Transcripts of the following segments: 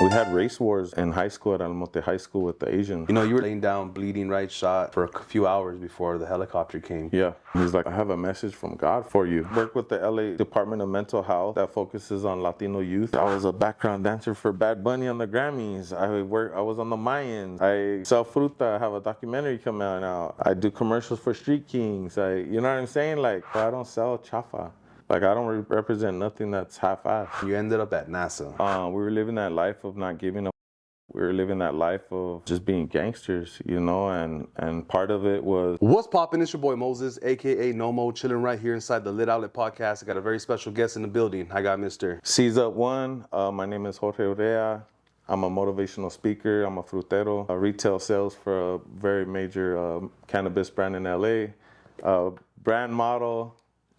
We had race wars in high school at Monte High School with the Asians. You know, you were laying down, bleeding, right, shot for a few hours before the helicopter came. Yeah. He's like, I have a message from God for you. Work with the LA Department of Mental Health that focuses on Latino youth. I was a background dancer for Bad Bunny on the Grammys. I was on the Mayans. I sell fruta. I have a documentary coming out now. I do commercials for Street Kings. You know what I'm saying? Like, I don't sell chafa. Like, I don't represent nothing that's half-assed. You ended up at NASA. We were living that life of not giving up. We were living that life of just being gangsters, you know, and part of it was... What's poppin'? It's your boy Moses, a.k.a. Nomo, chilling right here inside the Lit Outlet Podcast. I got a very special guest in the building. I got Mr. Ceez Up One. My name is Jorge Urrea. I'm a motivational speaker. I'm a frutero. Retail sales for a very major cannabis brand in LA. Brand model.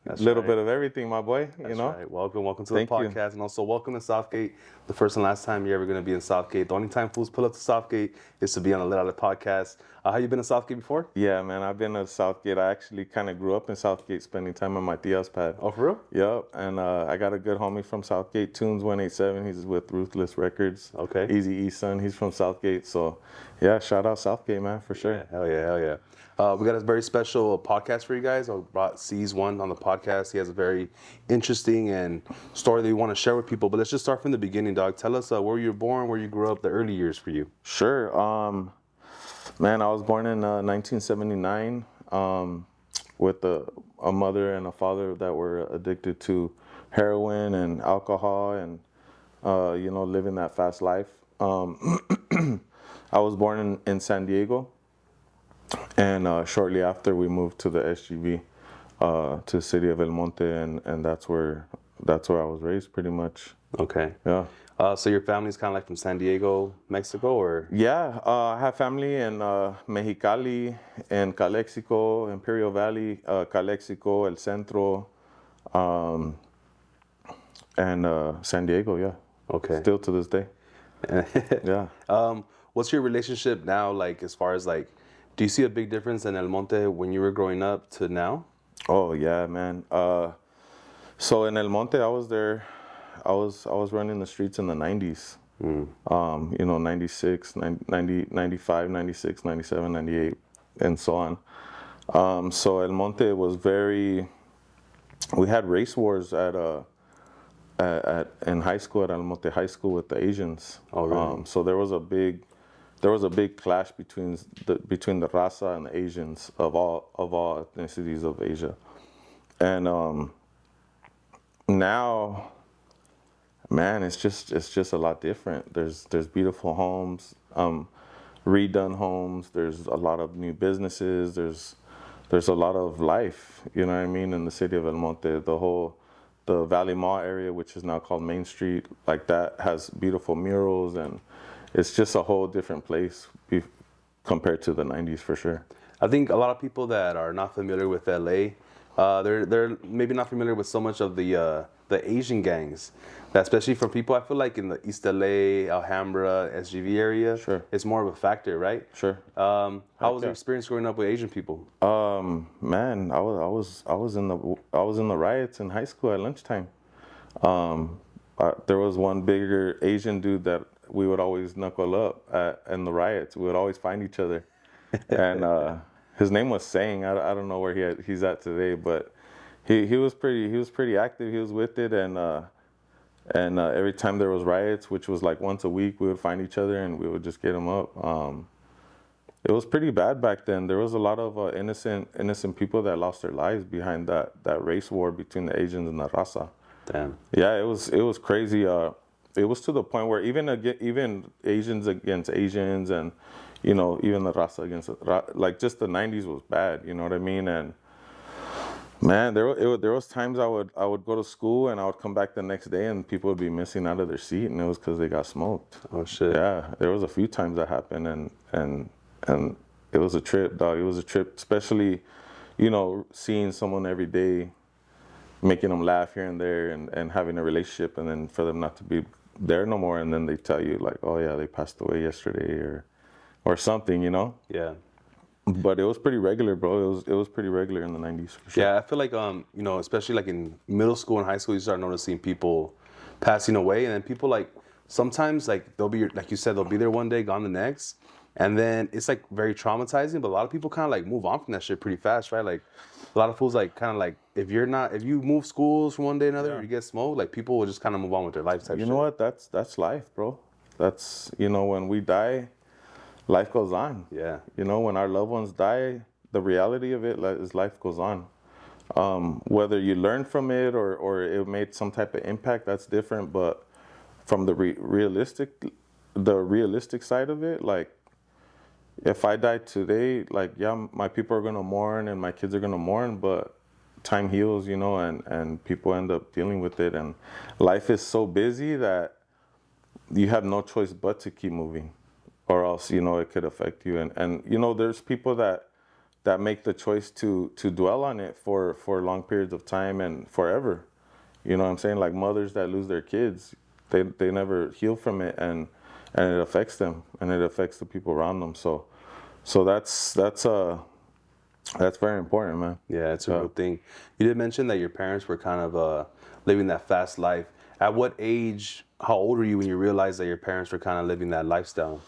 A little bit of everything, my boy. That's you know. Right. Welcome to the podcast, and also welcome to Southgate. The first and last time you're ever going to be in Southgate. The only time fools pull up to Southgate is to be on the Lit Outlet Podcast. Have you been to Southgate before? Yeah, man. I've been to Southgate. I actually kind of grew up in Southgate, spending time on my tia's pad. Oh, for real? Yep. And I got a good homie from Southgate, Tunes 187. He's with Ruthless Records. Okay. Easy E's son. He's from Southgate. So, yeah, shout out Southgate, man, for sure. Yeah, hell yeah. We got a very special podcast for you guys. I brought Ceez One on the podcast. He has a very interesting and story that we want to share with people. But let's just start from the beginning, dog. Tell us where you were born, where you grew up, the early years for you. Sure. Man, I was born in 1979 with a mother and a father that were addicted to heroin and alcohol and, living that fast life. I was born in San Diego. And shortly after, we moved to the SGV, to the city of El Monte, and that's where I was raised, pretty much. Okay. Yeah. So your family's kind of like from San Diego, Mexico, or? Yeah, I have family in Mexicali, in Calexico, Imperial Valley, Calexico, El Centro, and San Diego. Yeah. Okay. Still to this day. Yeah. What's your relationship now, like, as far as like? Do you see a big difference in El Monte when you were growing up to now? Oh yeah, man. So in El Monte, I was there. I was running the streets in the 90s. 96, 90, 95, 96, 97, 98, and so on. So El Monte was very. We had race wars in high school at El Monte High School with the Asians. Oh, really? So there was a big clash between the Raza and the Asians of all ethnicities of Asia, and now, man, it's just a lot different. There's beautiful homes, redone homes. There's a lot of new businesses. There's a lot of life. You know what I mean? In the city of El Monte, the Valley Mall area, which is now called Main Street, like that, has beautiful murals, and it's just a whole different place compared to the 90s, for sure. I think a lot of people that are not familiar with LA, they're maybe not familiar with so much of the Asian gangs, especially for people, I feel like in the East LA, Alhambra, SGV area. Sure. It's more of a factor, right? Sure. How was your experience growing up with Asian people? Man, I was in the riots in high school at lunchtime. There was one bigger Asian dude that we would always knuckle up in the riots. We would always find each other, and his name was Ceez. I don't know where he's at today, but he was pretty active. He was with it, and every time there was riots, which was like once a week, we would find each other and we would just get them up. It was pretty bad back then. There was a lot of innocent people that lost their lives behind that race war between the Asians and the Raza. Damn. Yeah, it was crazy. It was to the point where even Asians against Asians, and even the Raza against like just the 90s was bad. You know what I mean? And man, there was times I would go to school and I would come back the next day and people would be missing out of their seat, and it was because they got smoked. Oh shit. Yeah, there was a few times that happened, and it was a trip, dog. It was a trip, especially seeing someone every day, making them laugh here and there, and having a relationship, and then for them not to be there no more, and then they tell you like, oh yeah, they passed away yesterday or something, Yeah. But it was pretty regular, bro. It was pretty regular in the 90s, for sure. Yeah, I feel like especially like in middle school and high school, you start noticing people passing away, and then people like sometimes like they'll be, like you said, they'll be there one day, gone the next. And then it's like very traumatizing, but a lot of people kind of like move on from that shit pretty fast, right? Like a lot of fools like kind of like if you move schools from one day to another, or you get smoked, like people will just kind of move on with their life type You shit. know what? That's life, bro. That's, when we die, life goes on. Yeah. When our loved ones die, the reality of it is life goes on. Whether you learn from it or it made some type of impact, that's different. But from the realistic side of it, like if I die today, like yeah, my people are gonna mourn and my kids are gonna mourn, but time heals, and people end up dealing with it. And life is so busy that you have no choice but to keep moving, or else it could affect you. And there's people that make the choice to dwell on it for long periods of time and forever. You know what I'm saying? Like mothers that lose their kids, they never heal from it, and it affects them, and it affects the people around them. So that's very important, man. Yeah, it's a real thing. You did mention that your parents were kind of living that fast life. At what age, how old were you when you realized that your parents were kind of living that lifestyle?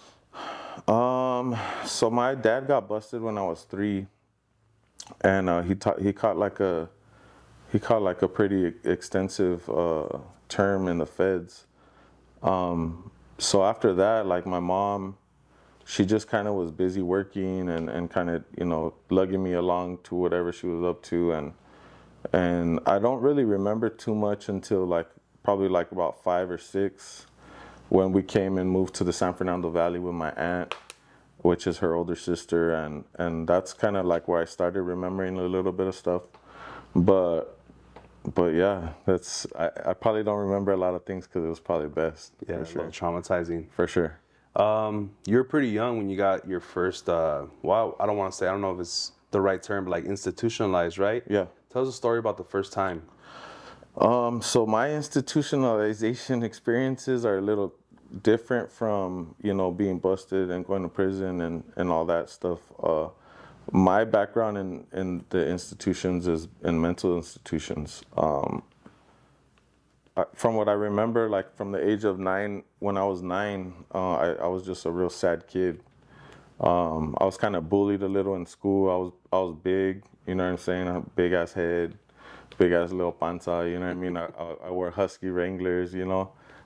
So my dad got busted when I was 3, and he caught like a pretty extensive term in the feds. So after that, like my mom, she just kind of was busy working and kind of lugging me along to whatever she was up to, and I don't really remember too much until like probably like about 5 or 6, when we came and moved to the San Fernando Valley with my aunt, which is her older sister, and that's kind of like where I started remembering a little bit of stuff. But yeah, I probably don't remember a lot of things because it was probably best. Yeah, for sure. traumatizing. For sure. You were pretty young when you got your first, well, I don't know if it's the right term, but like institutionalized, right? Yeah. Tell us a story about the first time. So my institutionalization experiences are a little different from, being busted and going to prison and all that stuff. My background in the institutions is in mental institutions. From what I remember, like from the age of 9, when I was 9, I was just a real sad kid. I was kind of bullied a little in school. I was big, you know what I'm saying? I had a big ass head, big ass little panza, you know what I mean? I wore husky Wranglers,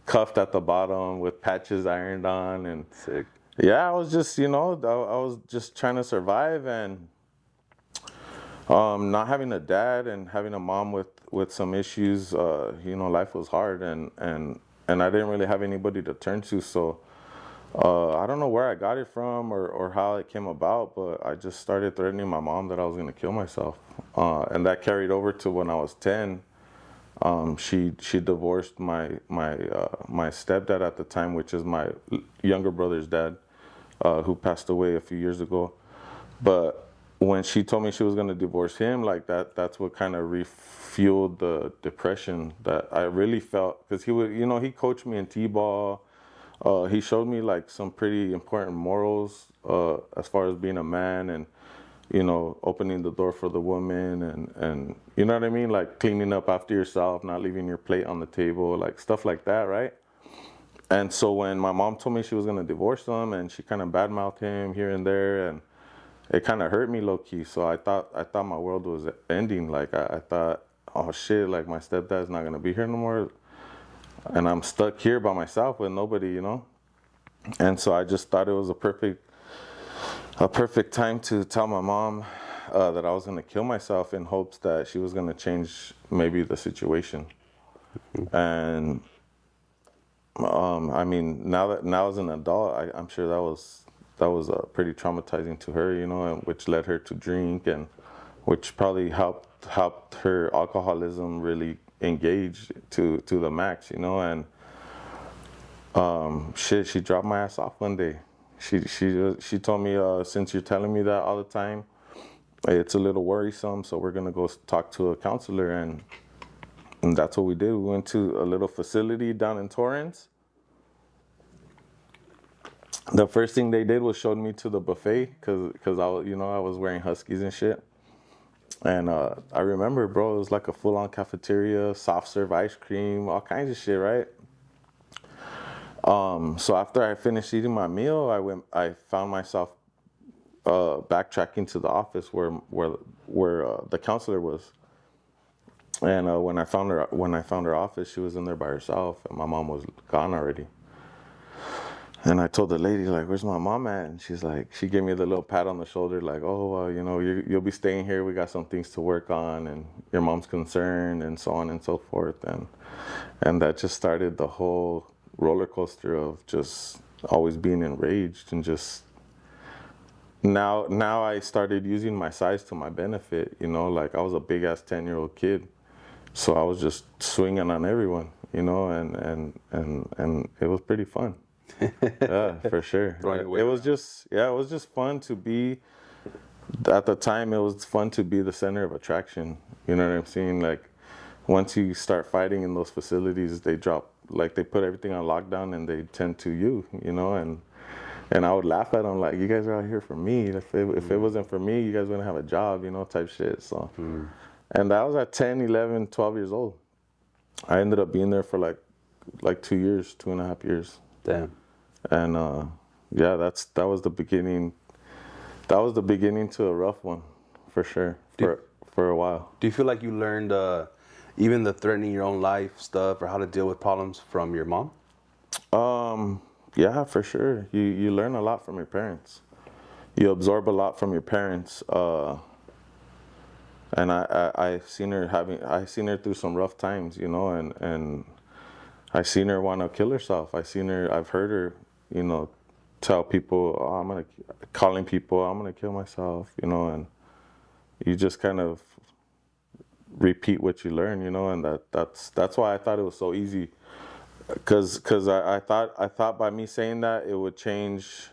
cuffed at the bottom with patches ironed on, and Sick. yeah, I was just, I was just trying to survive, and not having a dad and having a mom with some issues, life was hard, and I didn't really have anybody to turn to. So I don't know where I got it from or how it came about, but I just started threatening my mom that I was going to kill myself. And that carried over to when I was 10. She divorced my stepdad at the time, which is my younger brother's dad, who passed away a few years ago. But when she told me she was going to divorce him, like that's what kind of refueled the depression that I really felt, because he would, he coached me in t-ball. He showed me like some pretty important morals as far as being a man, and opening the door for the woman, and you know what I mean, like cleaning up after yourself, not leaving your plate on the table, like stuff like that, right? And so when my mom told me she was going to divorce him, and she kind of badmouthed him here and there, and it kind of hurt me low key. So I thought my world was ending. Like I thought, oh shit, like my stepdad's not going to be here no more, and I'm stuck here by myself with nobody, And so I just thought it was a perfect time to tell my mom that I was going to kill myself, in hopes that she was going to change maybe the situation. And I mean, now as an adult, I'm sure that was pretty traumatizing to her, and which led her to drink, and which probably helped her alcoholism really engage to the max, and she dropped my ass off one day. She told me, since you're telling me that all the time, it's a little worrisome, so we're gonna go talk to a counselor, and that's what we did. We went to a little facility down in Torrance. The first thing they did was showed me to the buffet, cause I was wearing huskies and shit. And I remember, bro, it was like a full-on cafeteria, soft serve ice cream, all kinds of shit, right? So after I finished eating my meal, I found myself backtracking to the office where the counselor was. And when I found her office, she was in there by herself, and my mom was gone already. And I told the lady, like, "Where's my mom at?" And she's like, she gave me the little pat on the shoulder, like, "Oh, you'll be staying here. We got some things to work on, and your mom's concerned, and so on and so forth." And that just started the whole roller coaster of just always being enraged, and just now I started using my size to my benefit. Like I was a big ass 10-year-old kid, so I was just swinging on everyone, and it was pretty fun. Yeah, for sure. It was just fun to be. At the time, it was fun to be the center of attraction. You know what I'm saying? Like, once you start fighting in those facilities, they put everything on lockdown and they tend to you, and I would laugh at them like, "You guys are out here for me. If it wasn't for me, you guys wouldn't have a job, type shit." So, and I was at 10, 11, 12 years old. I ended up being there for like 2 years, 2.5 years. Damn. And that was the beginning. That was the beginning to a rough one, for sure, for a while. Do you feel like you learned even the threatening your own life stuff or how to deal with problems from your mom? Yeah, for sure. You learn a lot from your parents. You absorb a lot from your parents. And I seen her through some rough times, and I seen her want to kill herself. I've heard her, tell people, calling people, "I'm gonna kill myself," and you just kind of repeat what you learn, and that's why I thought it was so easy, because I thought by me saying that it would change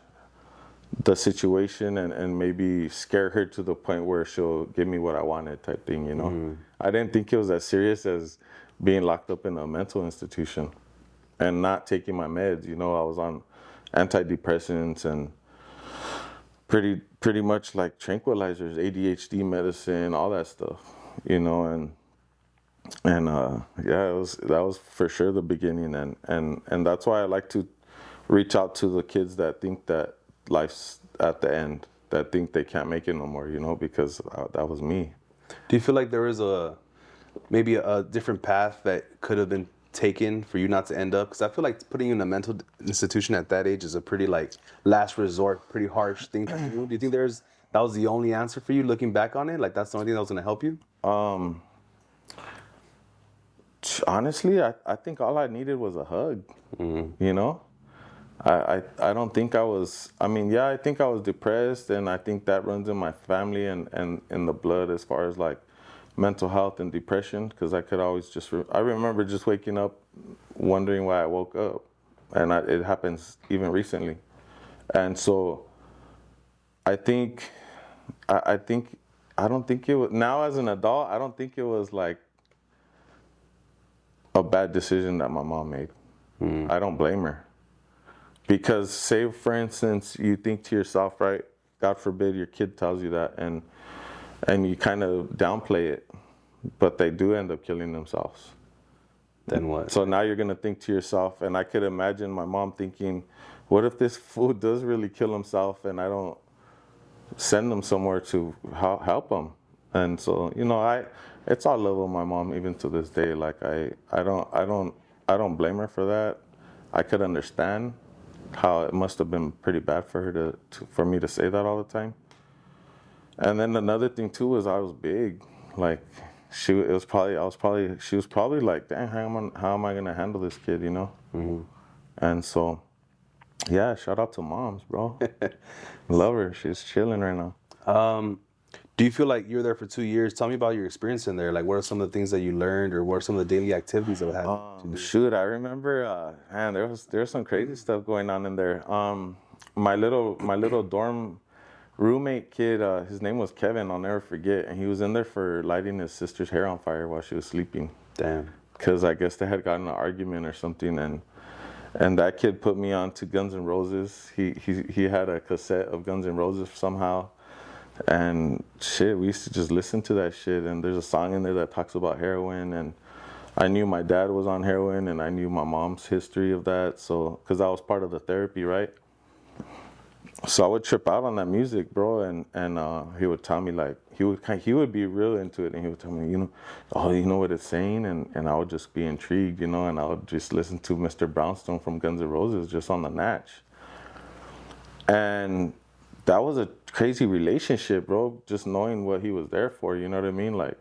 the situation and maybe scare her to the point where she'll give me what I wanted, type thing, I didn't think it was as serious as being locked up in a mental institution and not taking my meds. I was on antidepressants and pretty much like tranquilizers, ADHD medicine, all that stuff, and that was for sure the beginning, and that's why I like to reach out to the kids that think that life's at the end, that think they can't make it no more, because that was me. Do you feel like there is maybe a different path that could have been taken for you not to end up? Because I feel like putting you in a mental institution at that age is a pretty last resort, pretty harsh thing to do. Do you think that was the only answer for you looking back on it? Like that's the only thing that was going to help you? Honestly, I think all I needed was a hug. I don't think I was, I think I was depressed, and I think that runs in my family and in the blood as far as like mental health and depression, because I could always I remember just waking up wondering why I woke up, and it happens even recently. And so I don't think it was, now as an adult, I don't think it was like a bad decision that my mom made. I don't blame her. Because say, for instance, you think to yourself, right, God forbid your kid tells you that, and you kind of downplay it, but they do end up killing themselves. Then what? So now you're going to think to yourself, and I could imagine my mom thinking, what if this fool does really kill himself and I don't send him somewhere to help him? And so, it's all love with my mom even to this day. Like I don't blame her for that. I could understand how it must have been pretty bad for her for me to say that all the time. And then another thing too was I was big. Like she was probably like, "Dang, how am I gonna handle this kid?" And so, yeah, shout out to moms, bro. Love her. She's chilling right now. Do you feel like you were there for 2 years? Tell me about your experience in there. Like, what are some of the things that you learned, or what are some of the daily activities that had to do? Shoot, I remember, man, there was some crazy stuff going on in there. My little dorm roommate kid, his name was Kevin. I'll never forget, and he was in there for lighting his sister's hair on fire while she was sleeping. Damn. Because I guess they had gotten in an argument or something, and that kid put me on to Guns N' Roses. He had a cassette of Guns N' Roses somehow. And shit, we used to just listen to that shit. And there's a song in there that talks about heroin. And I knew my dad was on heroin, and I knew my mom's history of that. So, because I was part of the therapy, right? So I would trip out on that music, bro, and he would tell me, like, he would be real into it, and he would tell me, oh, you know what it's saying, and I would just be intrigued, and I would just listen to Mr. Brownstone from Guns N' Roses just on the natch, and that was a crazy relationship, bro. Just knowing what he was there for, you know what I mean, like.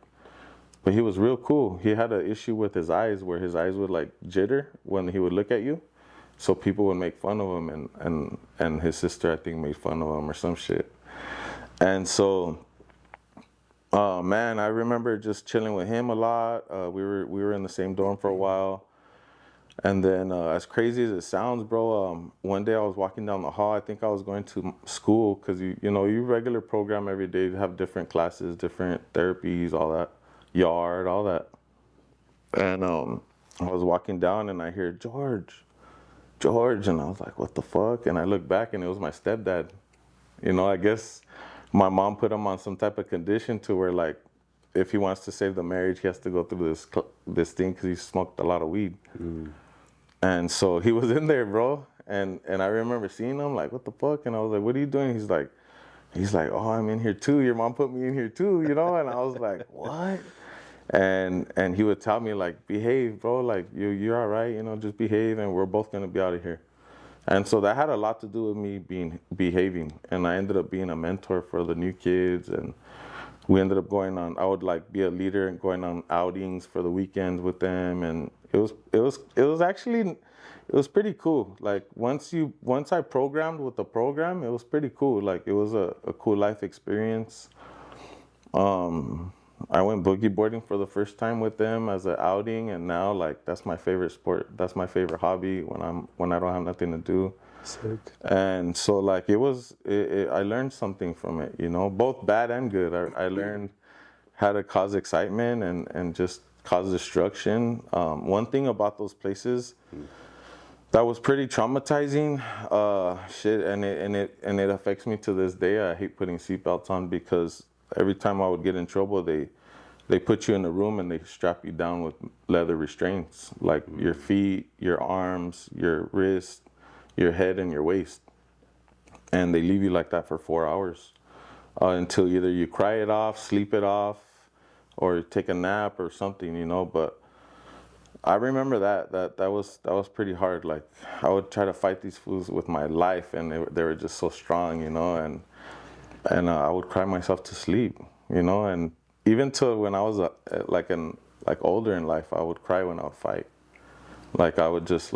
But he was real cool. He had an issue with his eyes, where his eyes would like jitter when he would look at you. So people would make fun of him, and his sister, I think, made fun of him or some shit. And so, man, I remember just chilling with him a lot. We were in the same dorm for a while. And then, as crazy as it sounds, bro, one day I was walking down the hall. I think I was going to school because you regular program every day. You have different classes, different therapies, all that. Yard, all that. And I was walking down and I hear George, and I was like, what the fuck? And I looked back and it was my stepdad. I guess my mom put him on some type of condition to where, like, if he wants to save the marriage, he has to go through this thing because he smoked a lot of weed. And so he was in there, bro. And I remember seeing him, like, what the fuck? And I was like, what are you doing? He's like, oh, I'm in here too. Your mom put me in here too, And I was like, what? And he would tell me, like, behave, bro, like, you're all right, just behave, and we're both going to be out of here. And so that had a lot to do with me behaving, and I ended up being a mentor for the new kids, and we ended up I would, like, be a leader and going on outings for the weekends with them, and it was pretty cool. Like, once I programmed with the program, it was pretty cool. Like, it was a cool life experience. I went boogie boarding for the first time with them as an outing, and now, like, that's my favorite sport. That's my favorite hobby when I don't have nothing to do. Sick. And so, like, I learned something from it, both bad and good. I learned how to cause excitement and just cause destruction. One thing about those places that was pretty traumatizing, and it affects me to this day. I hate putting seatbelts on because every time I would get in trouble, they put you in a room and they strap you down with leather restraints, like your feet, your arms, your wrist, your head, and your waist. And they leave you like that for 4 hours until either you cry it off, sleep it off, or take a nap or something, But I remember that was pretty hard. Like, I would try to fight these fools with my life, and they were just so strong, and I would cry myself to sleep, and even till when I was older in life, I would cry when I would fight. Like, I would just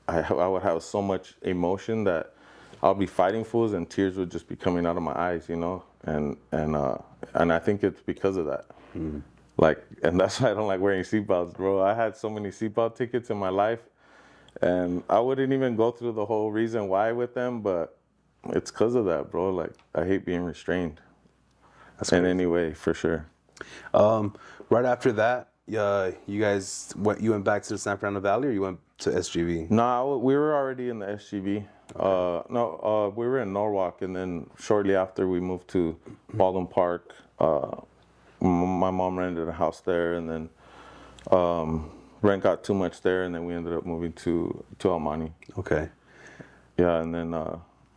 I would have so much emotion that I'll be fighting fools and tears would just be coming out of my eyes, and I think it's because of that. Like, and that's why I don't like wearing seatbelts, bro. I had so many seatbelt tickets in my life, and I wouldn't even go through the whole reason why with them, but it's because of that, bro. Like, I hate being restrained. That's in any way, for sure. Right after that, you guys went back to the San Fernando Valley, or you went to SGV? No, we were already in the SGV. Okay. We were in Norwalk, and then shortly after we moved to Baldwin Park. My mom rented a house there, and then rent got too much there, and then we ended up moving to El Monte. Okay. Yeah, and then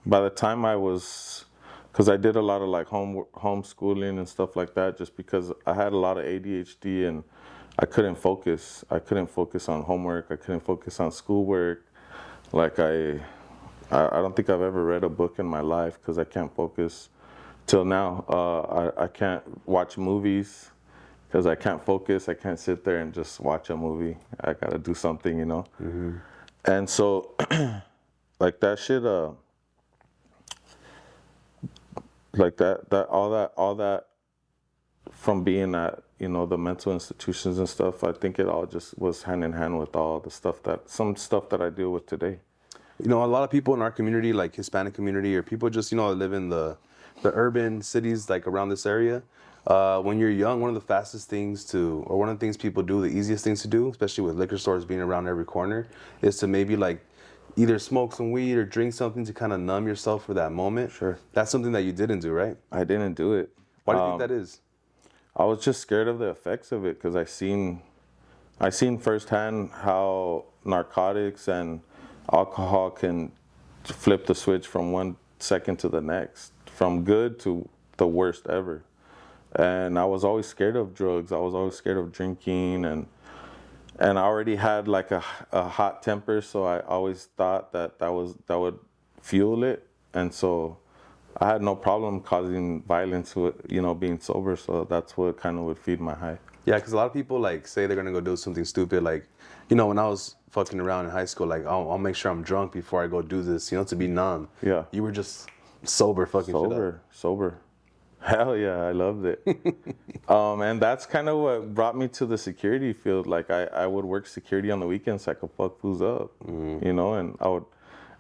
by the time because I did a lot of like homeschooling and stuff like that, just because I had a lot of ADHD and I couldn't focus. I couldn't focus on homework. I couldn't focus on schoolwork. Like, I don't think I've ever read a book in my life because I can't focus. Till now, I can't watch movies because I can't focus. I can't sit there and just watch a movie. I gotta do something, Mm-hmm. And so, like, that shit, like all that from being at, the mental institutions and stuff, I think it all just was hand in hand with all the some stuff that I deal with today. A lot of people in our community, like Hispanic community, or people just, that live in the urban cities, like around this area, when you're young, one of the things people do, the easiest things to do, especially with liquor stores being around every corner, is to maybe like either smoke some weed or drink something to kind of numb yourself for that moment. Sure. That's something that you didn't do, right? I didn't do it. Why do you think that is? I was just scared of the effects of it because I seen I seen firsthand how narcotics and alcohol can flip the switch from 1 second to the next, from good to the worst ever. And I was always scared of drugs. I was always scared of drinking, and I already had like a hot temper, so I always thought that would fuel it, and so I had no problem causing violence with being sober. So that's what kind of would feed my high. Yeah, because a lot of people like say they're gonna go do something stupid. Like, when I was fucking around in high school, like I'll make sure I'm drunk before I go do this, to be numb. Yeah. You were just sober, fucking shit up. Sober. Hell yeah, I loved it. And that's kind of what brought me to the security field. Like I would work security on the weekends so I could fuck fools up, and I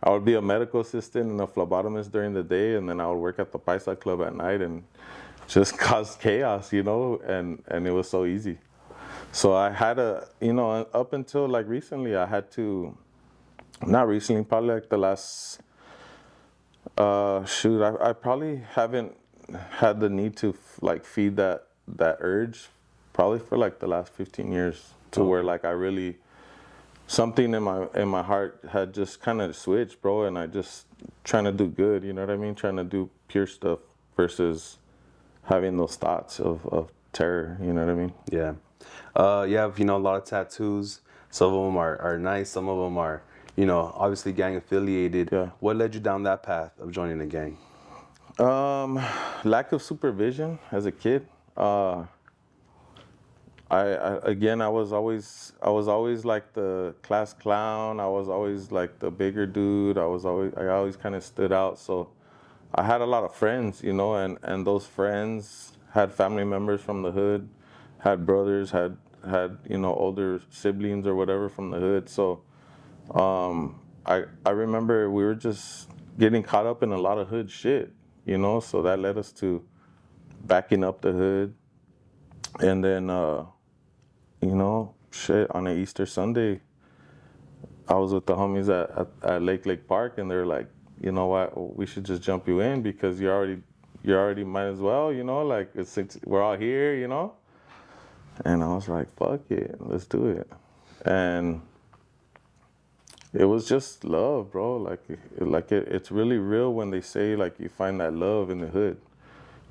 would be a medical assistant and a phlebotomist during the day, and then I would work at the Paisa Club at night and just cause chaos, and it was so easy. So I had up until like recently, I had to, not recently, probably like the last, I probably haven't had the need to like feed that urge probably for like the last 15 years to where like I really, something in my heart had just kind of switched, bro, and I just trying to do good, you know what I mean? Trying to do pure stuff versus having those thoughts of terror, you know what I mean? Yeah. You have, a lot of tattoos. Some of them are nice. Some of them are, obviously gang affiliated. Yeah. What led you down that path of joining a gang? Lack of supervision as a kid. I was always like the class clown. I was always like the bigger dude. I always kind of stood out. So I had a lot of friends, and those friends had family members from the hood, had brothers, had older siblings or whatever from the hood. So I remember we were just getting caught up in a lot of hood shit. So that led us to backing up the hood. And then, shit, on an Easter Sunday, I was with the homies at Lake Park, and they're like, you know what, we should just jump you in because you already might as well, like we're all here, And I was like, fuck it, let's do it. And it was just love, bro. It's really real when they say like you find that love in the hood.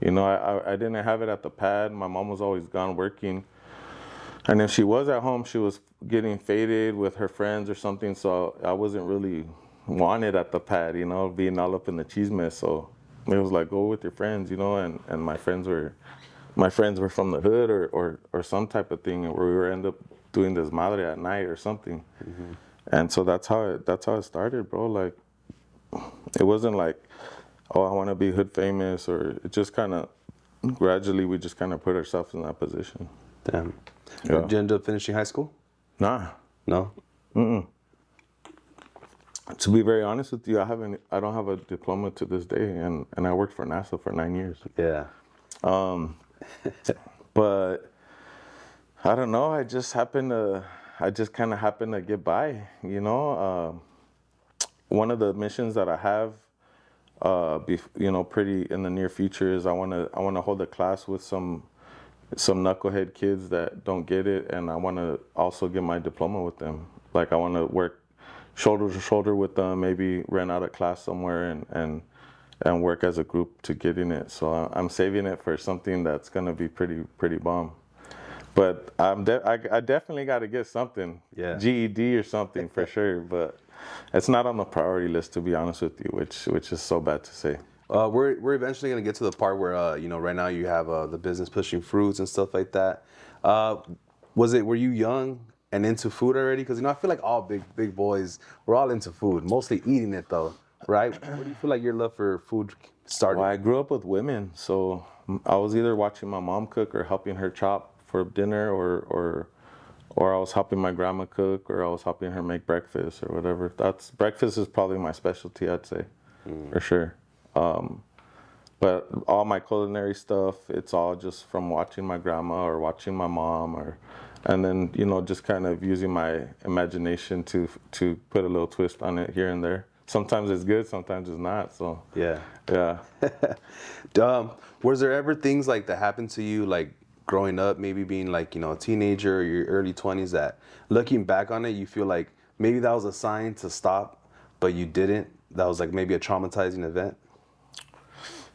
I didn't have it at the pad. My mom was always gone working, and if she was at home, she was getting faded with her friends or something. So I wasn't really wanted at the pad, being all up in the cheese mess. So it was like, go with your friends, and my friends were from the hood or some type of thing where we were end up doing this madre at night or something. Mm-hmm. And so that's how it started, bro. Like, it wasn't like, oh, I want to be hood famous, or it just kind of gradually we just kind of put ourselves in that position. Damn. Yeah. Did you end up finishing high school? Nah. No. To be very honest with you, I don't have a diploma to this day, and I worked for NASA for 9 years. Yeah. But I don't know. I just kind of happened to get by, One of the missions that I have, pretty in the near future is I want to hold a class with some knucklehead kids that don't get it, and I want to also get my diploma with them. Like, I want to work shoulder to shoulder with them, maybe rent out a class somewhere and work as a group to get in it. So I'm saving it for something that's gonna be pretty bomb. But I definitely got to get something, GED or something for sure. But it's not on the priority list, to be honest with you, which is so bad to say. We're eventually gonna get to the part where right now you have the business pushing fruits and stuff like that. Were you young and into food already? Because I feel like all big boys, we're all into food, mostly eating it though, right? Where do you feel like your love for food started? Well, I grew up with women, so I was either watching my mom cook or helping her chop for dinner, or I was helping my grandma cook, or I was helping her make breakfast or whatever. Breakfast is probably my specialty, I'd say, for sure. But all my culinary stuff, it's all just from watching my grandma or watching my mom, and then just kind of using my imagination to put a little twist on it here and there. Sometimes it's good, sometimes it's not. So yeah. Yeah. Was there ever things like that happened to you, like growing up, maybe being like, you know, a teenager or your early 20s, that looking back on it, you feel like maybe that was a sign to stop, but you didn't? That was like maybe a traumatizing event?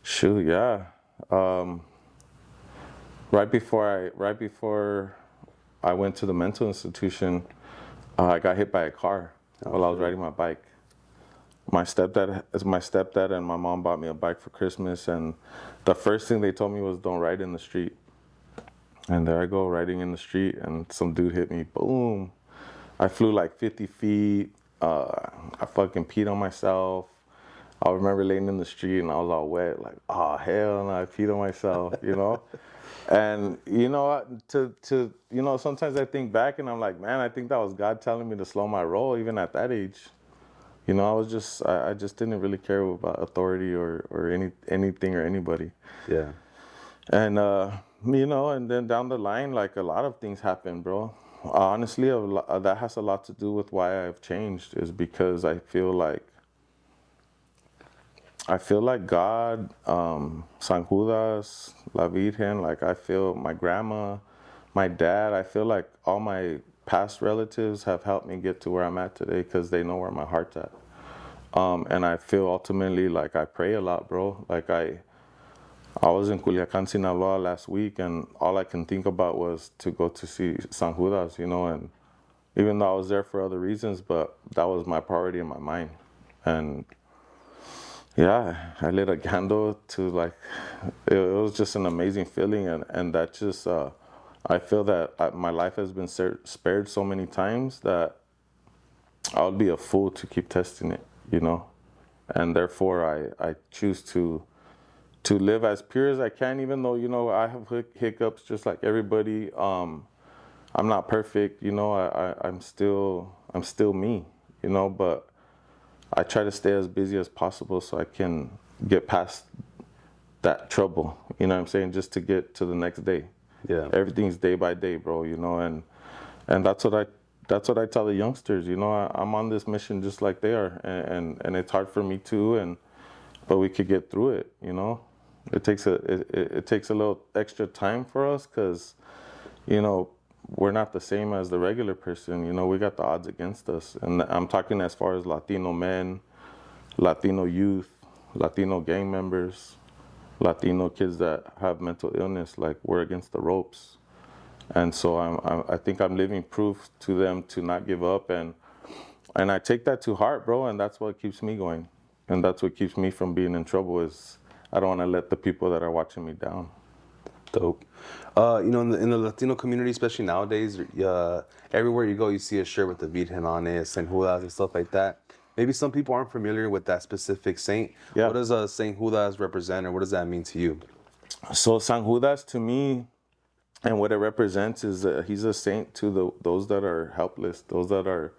Shoot, yeah. Right before I went to the mental institution, I got hit by a car while I was riding my bike. My stepdad and my mom bought me a bike for Christmas, and the first thing they told me was, don't ride in the street. And there I go, riding in the street, and some dude hit me. Boom. I flew like 50 feet. I fucking peed on myself. I remember laying in the street and I was all wet, like, oh hell no, I peed on myself, you know. And you know, sometimes I think back and I'm like, man, I think that was God telling me to slow my roll, even at that age. You know, I just didn't really care about authority or anything or anybody. Yeah. And you know, and then down the line, like a lot of things happen, bro. Honestly, that has a lot to do with why I've changed, is because I feel like God, San Judas, La Virgen, like I feel my grandma, my dad, I feel like all my past relatives have helped me get to where I'm at today because they know where my heart's at. And I feel ultimately like I pray a lot, bro. Like I was in Culiacan, Sinaloa last week, and all I can think about was to go to see San Judas, you know, and even though I was there for other reasons, but that was my priority in my mind. And yeah, I lit a candle to like, it was just an amazing feeling. And that just, I feel that my life has been spared so many times that I would be a fool to keep testing it, you know? And therefore I choose to live as pure as I can, even though, you know, I have hiccups just like everybody. I'm not perfect, you know, I'm still me, you know, but I try to stay as busy as possible so I can get past that trouble, you know what I'm saying, just to get to the next day. Yeah. Everything's day by day, bro, you know, and that's what I tell the youngsters, you know, I'm on this mission just like they are, and it's hard for me too, but we could get through it, you know. It takes a little extra time for us because, you know, we're not the same as the regular person. You know, we got the odds against us. And I'm talking as far as Latino men, Latino youth, Latino gang members, Latino kids that have mental illness. Like, we're against the ropes. And so I think I'm living proof to them to not give up. And I take that to heart, bro. And that's what keeps me going. And that's what keeps me from being in trouble, is I don't want to let the people that are watching me down. Dope. You know, in the Latino community, especially nowadays, everywhere you go, you see a shirt with the Virgen on it, San Judas and stuff like that. Maybe some people aren't familiar with that specific saint. Yeah. What does Saint Judas represent, or what does that mean to you? So San Judas, to me, and what it represents is that he's a saint to those that are helpless, those that are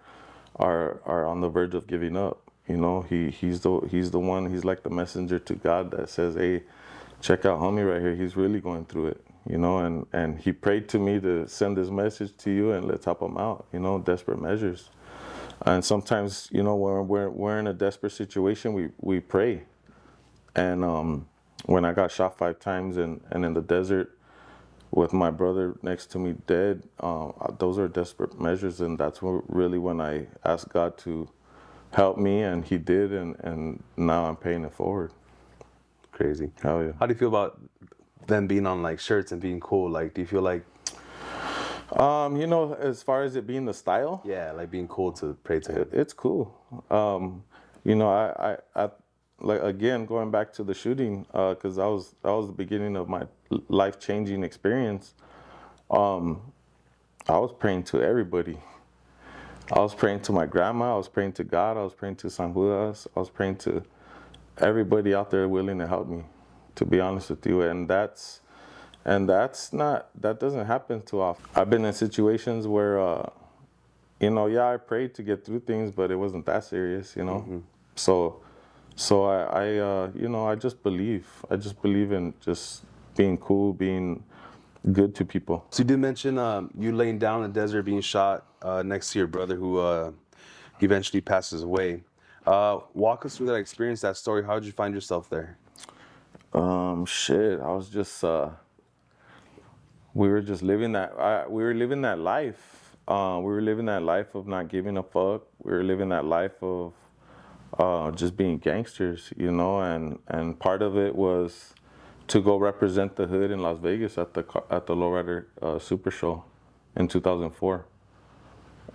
on the verge of giving up. You know, he's the one. He's like the messenger to God that says, "Hey, check out homie right here. He's really going through it." You know, and he prayed to me to send this message to you and let's help him out. You know, desperate measures. And sometimes, you know, when we're in a desperate situation, we pray. And when I got shot 5 times and in the desert with my brother next to me dead, those are desperate measures, and that's really when I asked God to help me, and he did, and now I'm paying it forward. Crazy. Hell yeah. How do you feel about them being on like shirts and being cool? Like, do you feel like, you know, as far as it being the style, yeah, like being cool to pray to him? it's cool. You know, I like, again, going back to the shooting, because that was the beginning of my life-changing experience. I was praying to everybody. I was praying to my grandma. I was praying to God. I was praying to San Judas. I was praying to everybody out there willing to help me, to be honest with you. And that doesn't happen too often. I've been in situations where, you know, yeah, I prayed to get through things, but it wasn't that serious, you know. Mm-hmm. So I you know, I just believe in just being cool, being good to people. So you did mention you laying down in the desert, being shot next to your brother who eventually passes away. Walk us through that experience, that story. How did you find yourself there? Shit, I was just we were just living that. We were living that life. We were living that life of not giving a fuck. We were living that life of just being gangsters, you know. And part of it was to go represent the hood in Las Vegas at the Lowrider Super Show in 2004.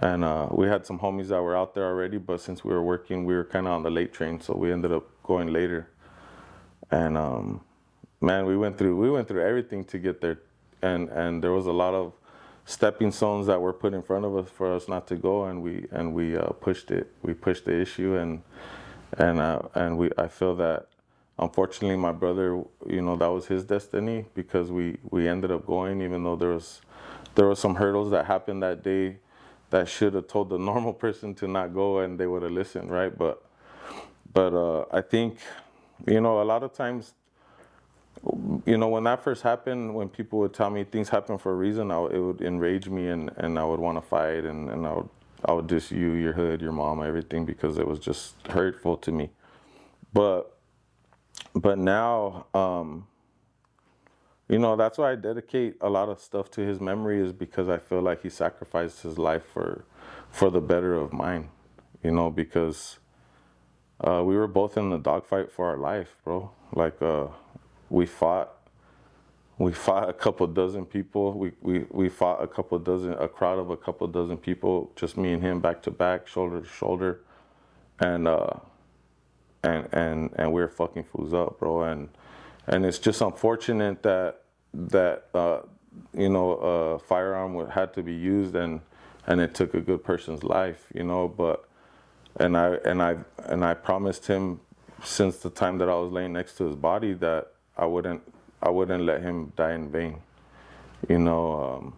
And we had some homies that were out there already, but since we were working, we were kind of on the late train, so we ended up going later. And man, we went through everything to get there, and there was a lot of stepping stones that were put in front of us for us not to go, and we pushed it. We pushed the issue, and I feel that unfortunately my brother, you know, that was his destiny, because we ended up going, even though there was some hurdles that happened that day that should have told the normal person to not go, and they would have listened, right? But I think, you know, a lot of times, you know, when that first happened, when people would tell me things happen for a reason, it would enrage me, and I would want to fight, and I would diss you, your hood, your mom, everything, because it was just hurtful to me. But now, you know, that's why I dedicate a lot of stuff to his memory, is because I feel like he sacrificed his life for the better of mine, you know, because we were both in the dogfight for our life, bro. Like, we fought a couple dozen people. We fought a crowd of a couple dozen people, just me and him, back to back, shoulder to shoulder, and we were fucking fools up, bro. And it's just unfortunate that you know, a firearm had to be used, and it took a good person's life, you know. But and I promised him, since the time that I was laying next to his body, that I wouldn't let him die in vain, you know.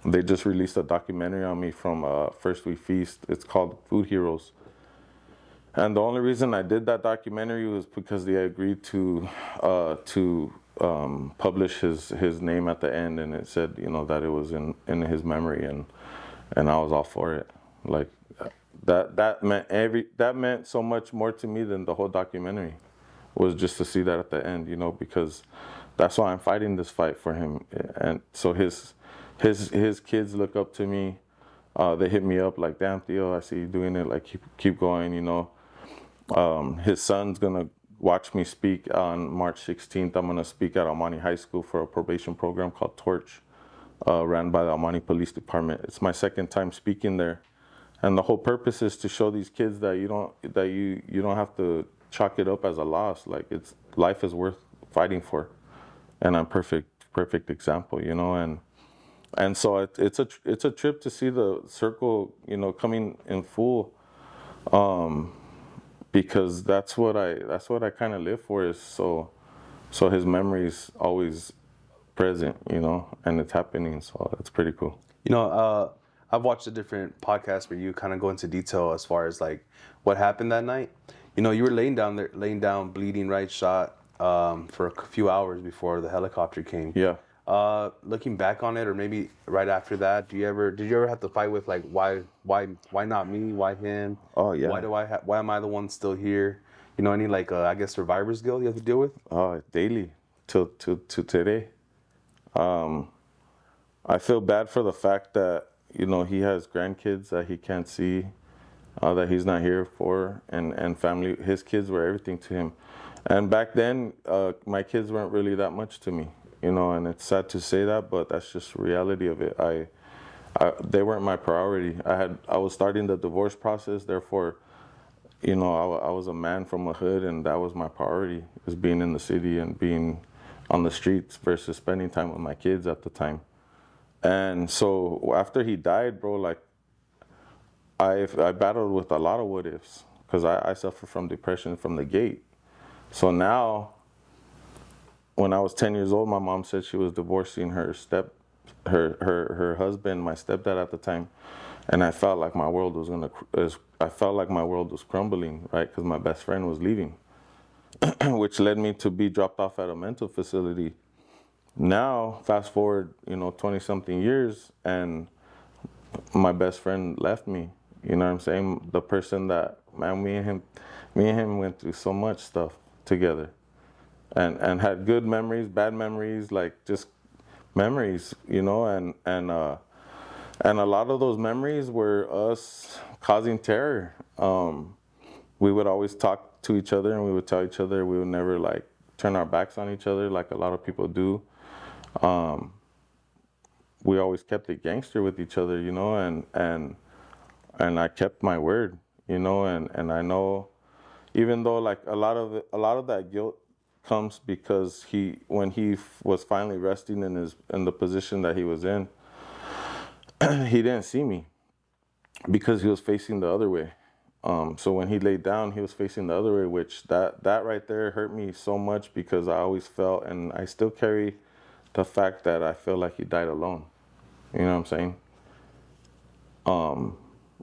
They just released a documentary on me from First We Feast. It's called Food Heroes. And the only reason I did that documentary was because they agreed to publish his name at the end, and it said, you know, that it was in his memory, and I was all for it. Like, that meant so much more to me than the whole documentary, was just to see that at the end, you know, because that's why I'm fighting this fight for him. And so his kids look up to me. They hit me up like, damn, Theo, I see you doing it. Like, keep going, you know. His son's gonna watch me speak on March 16th. I'm gonna speak at Almani High School for a probation program called Torch, ran by the Almani Police Department. It's my second time speaking there, and the whole purpose is to show these kids that you don't have to chalk it up as a loss. Like, life is worth fighting for, and I'm perfect example, you know. And so it's a trip to see the circle, you know, coming in full. Because that's what I kind of live for, is so his memory's always present, you know, and it's happening. So it's pretty cool. You know, I've watched a different podcast where you kind of go into detail as far as like what happened that night. You know, you were laying down, bleeding, right, shot, for a few hours before the helicopter came. Yeah. Looking back on it, or maybe right after that, did you ever have to fight with, like, why not me? Why him? Oh yeah. Why am I the one still here? You know, any, like, I guess, survivor's guilt you have to deal with? Daily till today. I feel bad for the fact that, you know, he has grandkids that he can't see, that he's not here for, and family. His kids were everything to him, and back then, my kids weren't really that much to me. You know, and it's sad to say that, but that's just the reality of it. They weren't my priority. I was starting the divorce process, therefore, you know, I was a man from a hood, and that was my priority, was being in the city and being on the streets versus spending time with my kids at the time. And so after he died, bro, like, I battled with a lot of what ifs, because I suffer from depression from the gate. So now, when I was 10 years old, my mom said she was divorcing her husband, my stepdad at the time, and I felt like my world was crumbling, right? Because my best friend was leaving, which led me to be dropped off at a mental facility. Now, fast forward, you know, 20-something years, and my best friend left me. You know what I'm saying? The person that, man, me and him went through so much stuff together. And had good memories, bad memories, like just memories, and a lot of those memories were us causing terror. We would always talk to each other, and we would tell each other we would never like turn our backs on each other like a lot of people do. We always kept it gangster with each other, and I kept my word, and I know, even though like a lot of that guilt comes because when he was finally resting in the position that he was in, he didn't see me because he was facing the other way. So when he laid down, he was facing the other way, which that right there hurt me so much because I always felt, and I still carry the fact that I feel like he died alone. You know what I'm saying?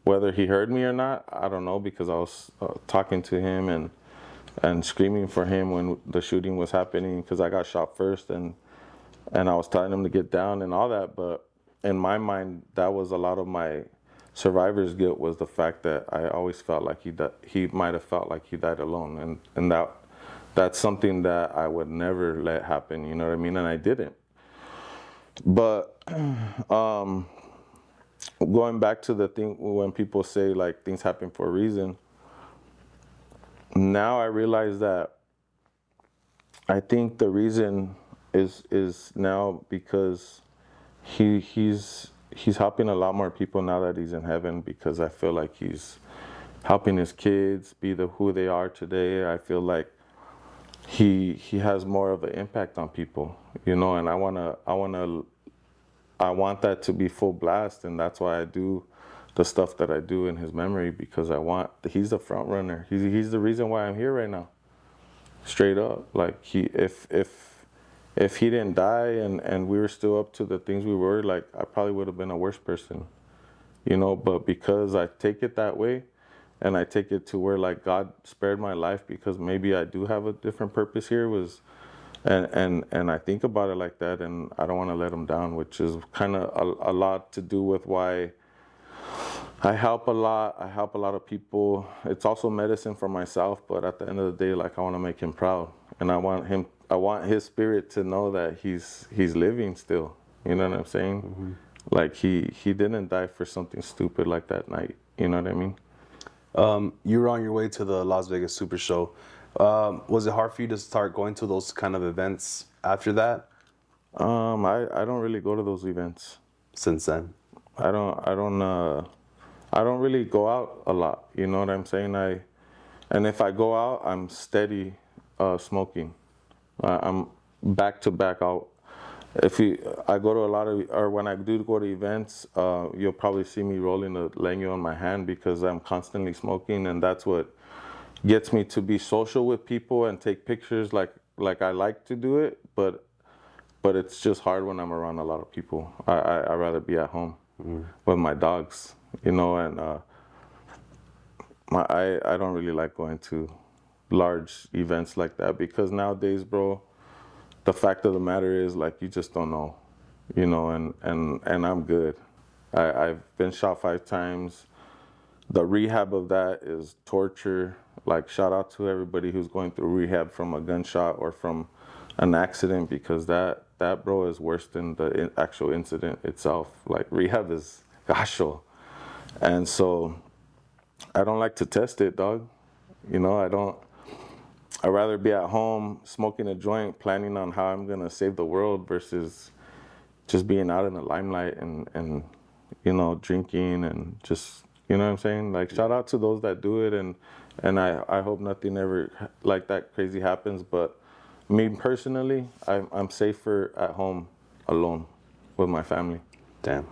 Whether he heard me or not, I don't know, because I was talking to him and screaming for him when the shooting was happening, because I got shot first, and I was telling him to get down and all that. But in my mind, that was a lot of my survivor's guilt, was the fact that I always felt like he might have felt like he died alone, and that's something that I would never let happen. You know what I mean? And I didn't. But going back to the thing when people say like things happen for a reason, now I realize that I think the reason is now because he's helping a lot more people now that he's in heaven, because I feel like he's helping his kids be who they are today. I feel like he has more of an impact on people, and I want that to be full blast, and that's why I do the stuff that I do in his memory, because he's the front runner. He's the reason why I'm here right now. Straight up. Like if he didn't die and we were still up to the things we were, like I probably would have been a worse person. But because I take it that way, and I take it to where like God spared my life because maybe I do have a different purpose here, and I think about it like that, and I don't want to let him down, which is kind of a lot to do with why I help a lot. I help a lot of people. It's also medicine for myself, but at the end of the day, like I want to make him proud, and I want his spirit to know that he's living still. You know what I'm saying? Mm-hmm. Like he didn't die for something stupid like that night. You know what I mean? You were on your way to the Las Vegas Super Show. Was it hard for you to start going to those kind of events after that? I don't really go to those events. Since then? I don't really go out a lot. You know what I'm saying? And if I go out, I'm steady smoking. I'm back to back out. I go to a lot of, or when I do go to events, you'll probably see me rolling a leño on my hand because I'm constantly smoking, and that's what gets me to be social with people and take pictures like I like to do it, but it's just hard when I'm around a lot of people. I'd rather be at home with my dogs, and I don't really like going to large events like that, because nowadays, bro, the fact of the matter is, like, you just don't know, and I'm good. I've been shot 5 times. The rehab of that is torture. Like, shout out to everybody who's going through rehab from a gunshot or from an accident, because that bro is worse than the actual incident itself. Like, rehab is gacho. And so I don't like to test it, dog. I'd rather be at home smoking a joint, planning on how I'm gonna save the world, versus just being out in the limelight and drinking and just, you know what I'm saying? Like, shout out to those that do it, and I hope nothing ever like that crazy happens. But me personally, I'm safer at home alone with my family. Damn.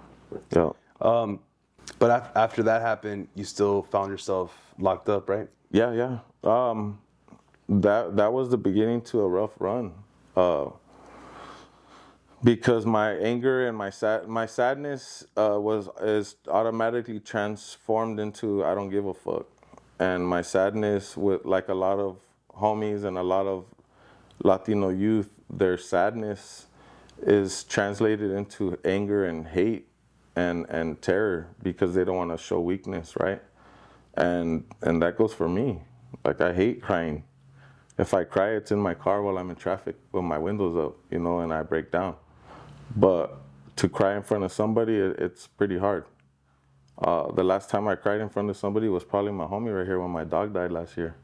Yeah. But after that happened, you still found yourself locked up, right? Yeah. That was the beginning to a rough run, because my anger and my sadness is automatically transformed into I don't give a fuck, and my sadness, with like a lot of homies and a lot of Latino youth, their sadness is translated into anger and hate and terror, because they don't want to show weakness, right? And that goes for me. Like, I hate crying. If I cry, it's in my car while I'm in traffic with my windows up, and I break down. But to cry in front of somebody, it's pretty hard. The last time I cried in front of somebody was probably my homie right here when my dog died last year.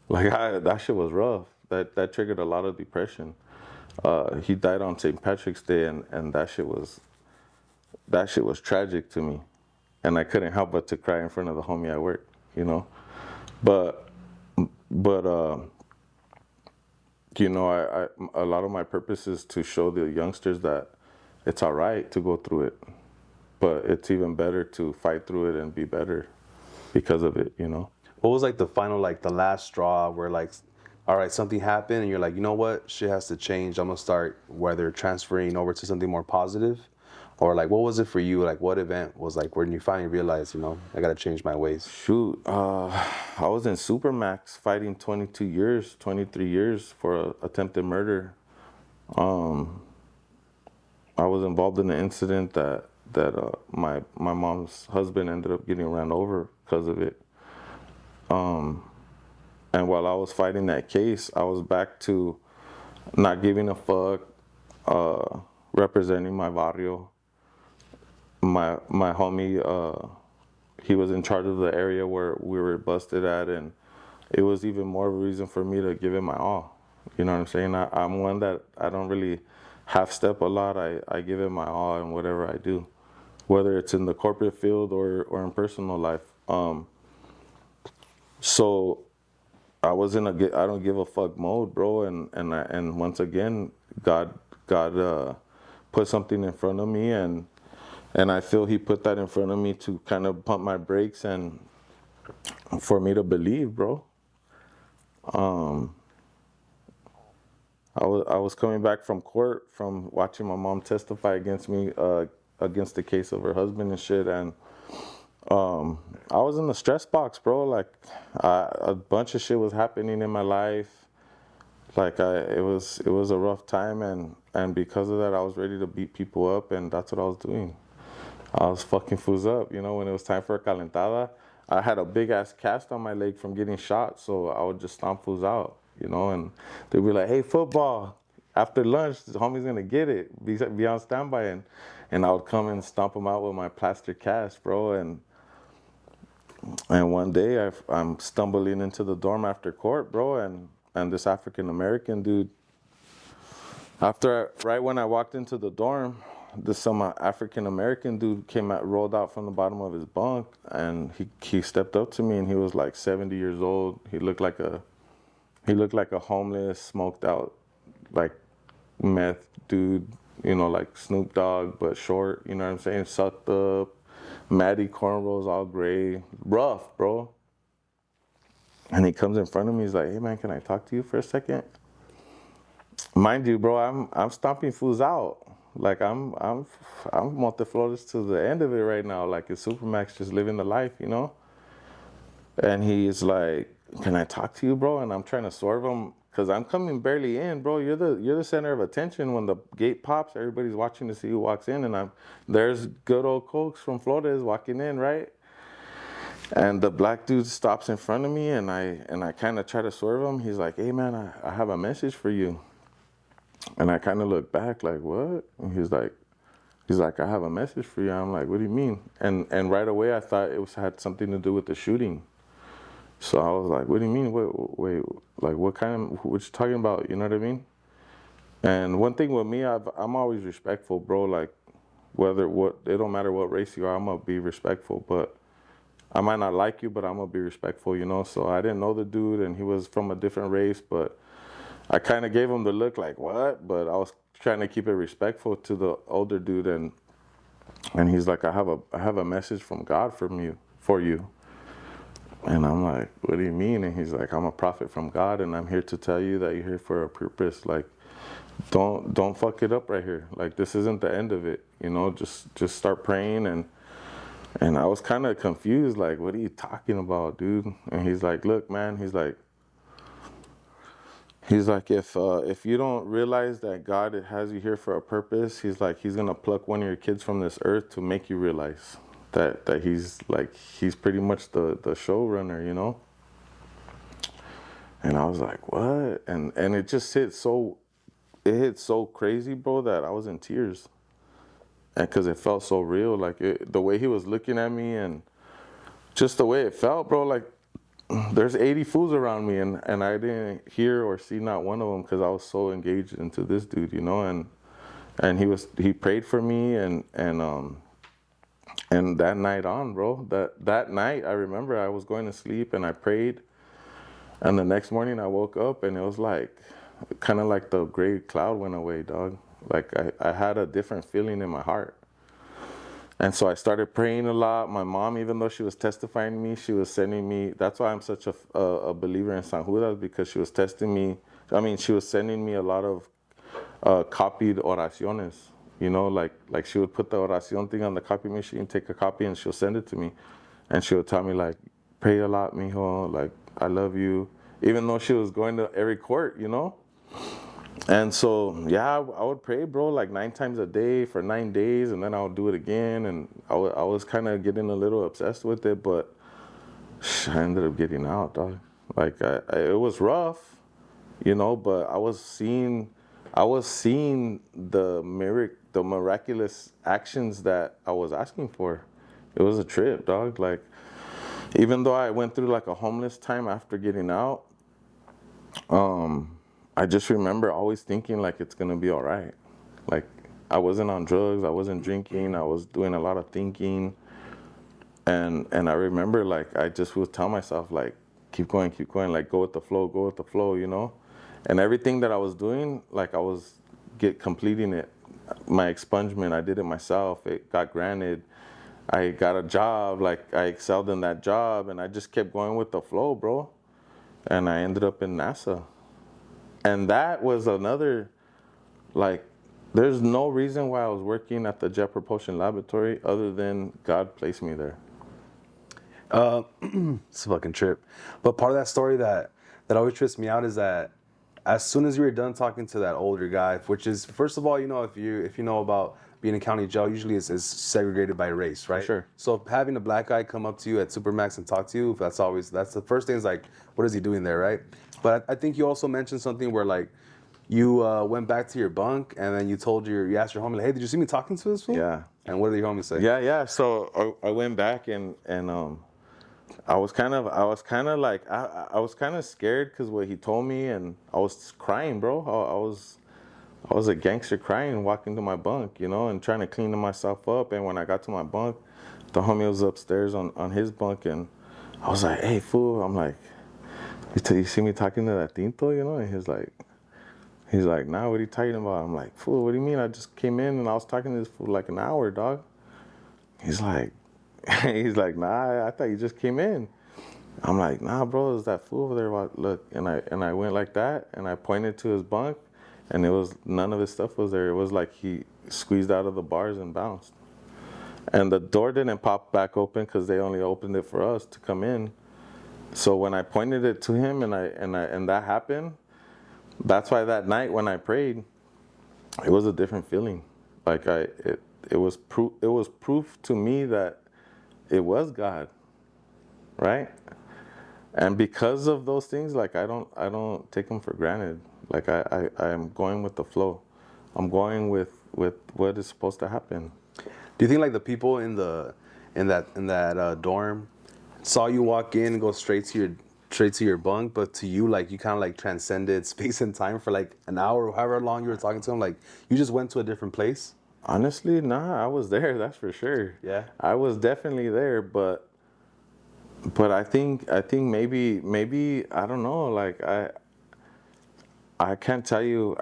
Like that shit was rough. That triggered a lot of depression. He died on St. Patrick's Day, and that shit was tragic to me, and I couldn't help but to cry in front of the homie at work, you know. But you know, I a lot of my purpose is to show the youngsters that it's all right to go through it, but it's even better to fight through it and be better because of it, you know. What was like the final, like the last straw where like, all right, something happened and you're like, you know what, shit has to change. I'm gonna start whether transferring over to something more positive, or like, what was it for you? Like, what event was like when you finally realized, you know, I gotta change my ways? Shoot, I was in Supermax fighting 23 years for attempted murder. I was involved in an incident that my mom's husband ended up getting ran over because of it. And while I was fighting that case, I was back to not giving a fuck, representing my barrio. My homie, he was in charge of the area where we were busted at, and it was even more of a reason for me to give it my all. You know what I'm saying? I'm one that I don't really half step a lot. I give it my all in whatever I do, whether it's in the corporate field or in personal life. So I was in a I don't give a fuck mode, bro. And once again, God put something in front of me, and I feel He put that in front of me to kind of pump my brakes and for me to believe, bro. I was coming back from court from watching my mom testify against me, against the case of her husband and shit, and I was in the stress box, bro. Like a bunch of shit was happening in my life. Like it was a rough time, and because of that, I was ready to beat people up, and that's what I was doing. I was fucking fools up, you know. When it was time for a calentada, I had a big ass cast on my leg from getting shot, so I would just stomp fools out, you know. And they'd be like, "Hey, football, after lunch, the homie's gonna get it. Be on standby." And I would come and stomp them out with my plaster cast, bro. And one day I'm stumbling into the dorm after court, bro, and this African American dude. Right when I walked into the dorm, some African American dude rolled out from the bottom of his bunk, and he stepped up to me, and he was like 70 years old. He looked like a homeless, smoked out, like meth dude, you know, like Snoop Dogg but short. You know what I'm saying? Sucked up, matty cornrows, all gray, rough, bro. And he comes in front of me. He's like, "Hey man, can I talk to you for a second?" Mind you, bro, I'm stomping fools out. Like I'm Monte to the end of it right now. Like it's Supermax, just living the life, you know. And he's like, "Can I talk to you, bro?" And I'm trying to swerve him because I'm coming barely in, bro. You're the center of attention. When the gate pops, everybody's watching to see who walks in, and there's good old Cokes from Florida is walking in, right? And the black dude stops in front of me, and I kind of try to swerve him. He's like, "Hey man, I have a message for you." And I kind of look back like, "What?" And he's like, "I have a message for you." I'm like, "What do you mean?" And right away I thought had something to do with the shooting. So I was like, "What do you mean? Wait, like what you talking about?" You know what I mean? And one thing with me, I'm always respectful, bro. Like it don't matter what race you are, I'm gonna be respectful. But I might not like you, but I'm gonna be respectful, you know. So I didn't know the dude, and he was from a different race, but I kind of gave him the look like, "What?" But I was trying to keep it respectful to the older dude, and he's like, I have a message from God for you. And I'm like, "What do you mean?" And he's like, "I'm a prophet from God, and I'm here to tell you that you're here for a purpose. Like, don't fuck it up right here. Like, this isn't the end of it, you know. Just start praying." And I was kind of confused, like, "What are you talking about, dude?" And he's like, "Look, man," he's like, if you don't realize that God has you here for a purpose, he's like, he's gonna pluck one of your kids from this earth to make you realize that he's pretty much the showrunner, you know. And I was like, "What?" And it just hit so hit so crazy, bro, that I was in tears. And because it felt so real, like the way he was looking at me and just the way it felt, bro, like there's 80 fools around me and I didn't hear or see not one of them because I was so engaged into this dude, you know, and he prayed for me and that night on, bro, that night I remember I was going to sleep and I prayed, and the next morning I woke up and it was like kind of like the gray cloud went away, dog. Like I had a different feeling in my heart. And so I started praying a lot. My mom, even though she was testifying to me, she was sending me, that's why I'm such a believer in San Judas, because she was testing me. I mean, she was sending me a lot of copied oraciones, you know, like she would put the oracion thing on the copy machine, take a copy, and she'll send it to me. And she would tell me, like, pray a lot, mijo, like, I love you. Even though she was going to every court, you know? And so, yeah, I would pray, bro, like 9 times a day for 9 days, and then I would do it again. And I was kind of getting a little obsessed with it, but I ended up getting out, dog. Like, it was rough, you know, but I was seeing the miraculous actions that I was asking for. It was a trip, dog. Like, even though I went through like a homeless time after getting out, I just remember always thinking like it's gonna be all right. Like, I wasn't on drugs, I wasn't drinking, I was doing a lot of thinking, and I remember like I just would tell myself like, keep going, like go with the flow, you know. And everything that I was doing, like I was completing it. My expungement, I did it myself. It got granted. I got a job, like I excelled in that job, and I just kept going with the flow, bro. And I ended up in NASA. And that was another, like, there's no reason why I was working at the Jet Propulsion Laboratory other than God placed me there. It's a fucking trip. But part of that story that always trips me out is that as soon as you were done talking to that older guy, which is, first of all, you know, if you know about being in county jail, usually it's segregated by race, right? Sure. So having a black guy come up to you at Supermax and talk to you, that's the first thing is like, what is he doing there, right? But I think you also mentioned something where like you went back to your bunk and then you asked your homie, like, hey, did you see me talking to this fool? Yeah. And what did your homie say? Yeah. So I went back and I was kind of like I was kind of scared because what he told me, and I was crying, bro. I was a gangster crying walking to my bunk, you know, and trying to clean myself up. And when I got to my bunk, the homie was upstairs on his bunk, and I was like, hey, fool. I'm like, you see me talking to that tinto, you know? And he's like, nah, what are you talking about? I'm like, fool, what do you mean? I just came in and I was talking to this fool like an hour, dog. He's like, nah, I thought you just came in. I'm like, nah, bro, there's that fool over there. Look, and I went like that, and I pointed to his bunk, and it was none of his stuff was there. It was like he squeezed out of the bars and bounced. And the door didn't pop back open because they only opened it for us to come in. So when I pointed it to him and that happened, that's why that night when I prayed, it was a different feeling. Like it was proof to me that it was God, right? And because of those things, like I don't take them for granted. Like I am going with the flow. I'm going with what is supposed to happen. Do you think like the people in that dorm saw you walk in and go straight to your bunk, but to you, like you kind of like transcended space and time for like an hour or however long you were talking to them, like you just went to a different place? Honestly, nah, I was there, that's for sure. Yeah. I was definitely there, but I think maybe I don't know, like I can't tell you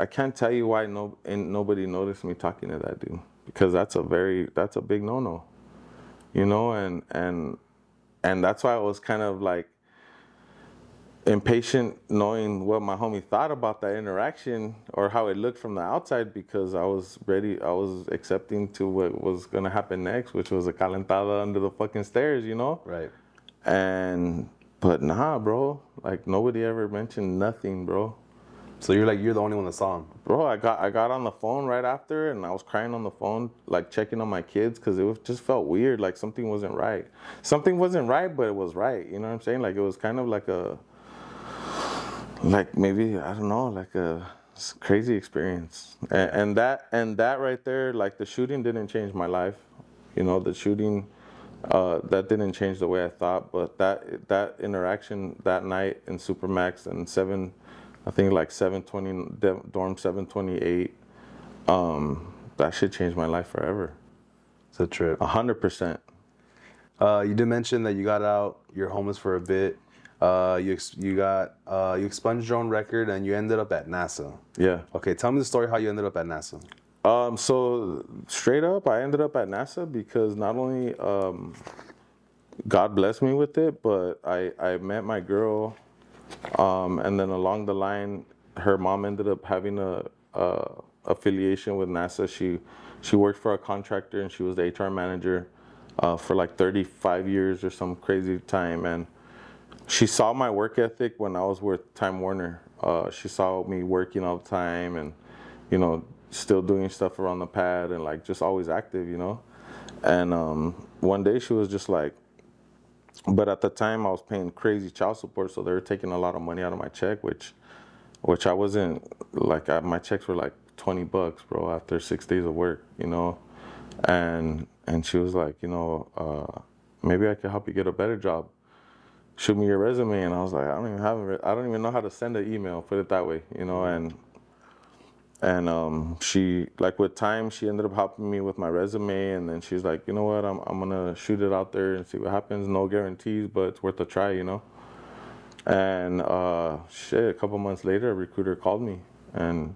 why nobody noticed me talking to that dude, because that's a big no-no. You know, and that's why I was kind of like impatient knowing what my homie thought about that interaction or how it looked from the outside, because I was accepting to what was gonna happen next, which was a calentada under the fucking stairs, you know? Right. But nah, bro, like nobody ever mentioned nothing, bro. So you're the only one that saw him. Bro, I got on the phone right after, and I was crying on the phone, like checking on my kids, because just felt weird, like something wasn't right. Something wasn't right, but it was right, you know what I'm saying? Like it was kind of like maybe, I don't know, like It's a crazy experience. And that right there, like the shooting didn't change my life. The shooting, that didn't change the way I thought. But that interaction that night in Supermax and I think like 720 dorm 728, that shit changed my life forever. It's a trip. 100%. You did mention that you got out, you're homeless for a bit. You expunged your own record and you ended up at NASA. Yeah. Okay, tell me the story how you ended up at NASA. So straight up, I ended up at NASA because not only God blessed me with it, but I met my girl, and then along the line, her mom ended up having a affiliation with NASA. She worked for a contractor and she was the HR manager for like 35 years or some crazy time, and she saw my work ethic when I was with Time Warner. She saw me working all the time and, still doing stuff around the pad and like just always active, And one day she was just like, but at the time I was paying crazy child support, so they were taking a lot of money out of my check, which I wasn't like. My checks were like $20, bro, after 6 days of work, And she was like, maybe I could help you get a better job. Shoot me your resume. And I was like, I don't even know how to send an email, put it that way, and she, like, with time, she ended up helping me with my resume, and then she's like, you know what, I'm gonna shoot it out there and see what happens. No guarantees, but it's worth a try, And a couple months later, a recruiter called me, and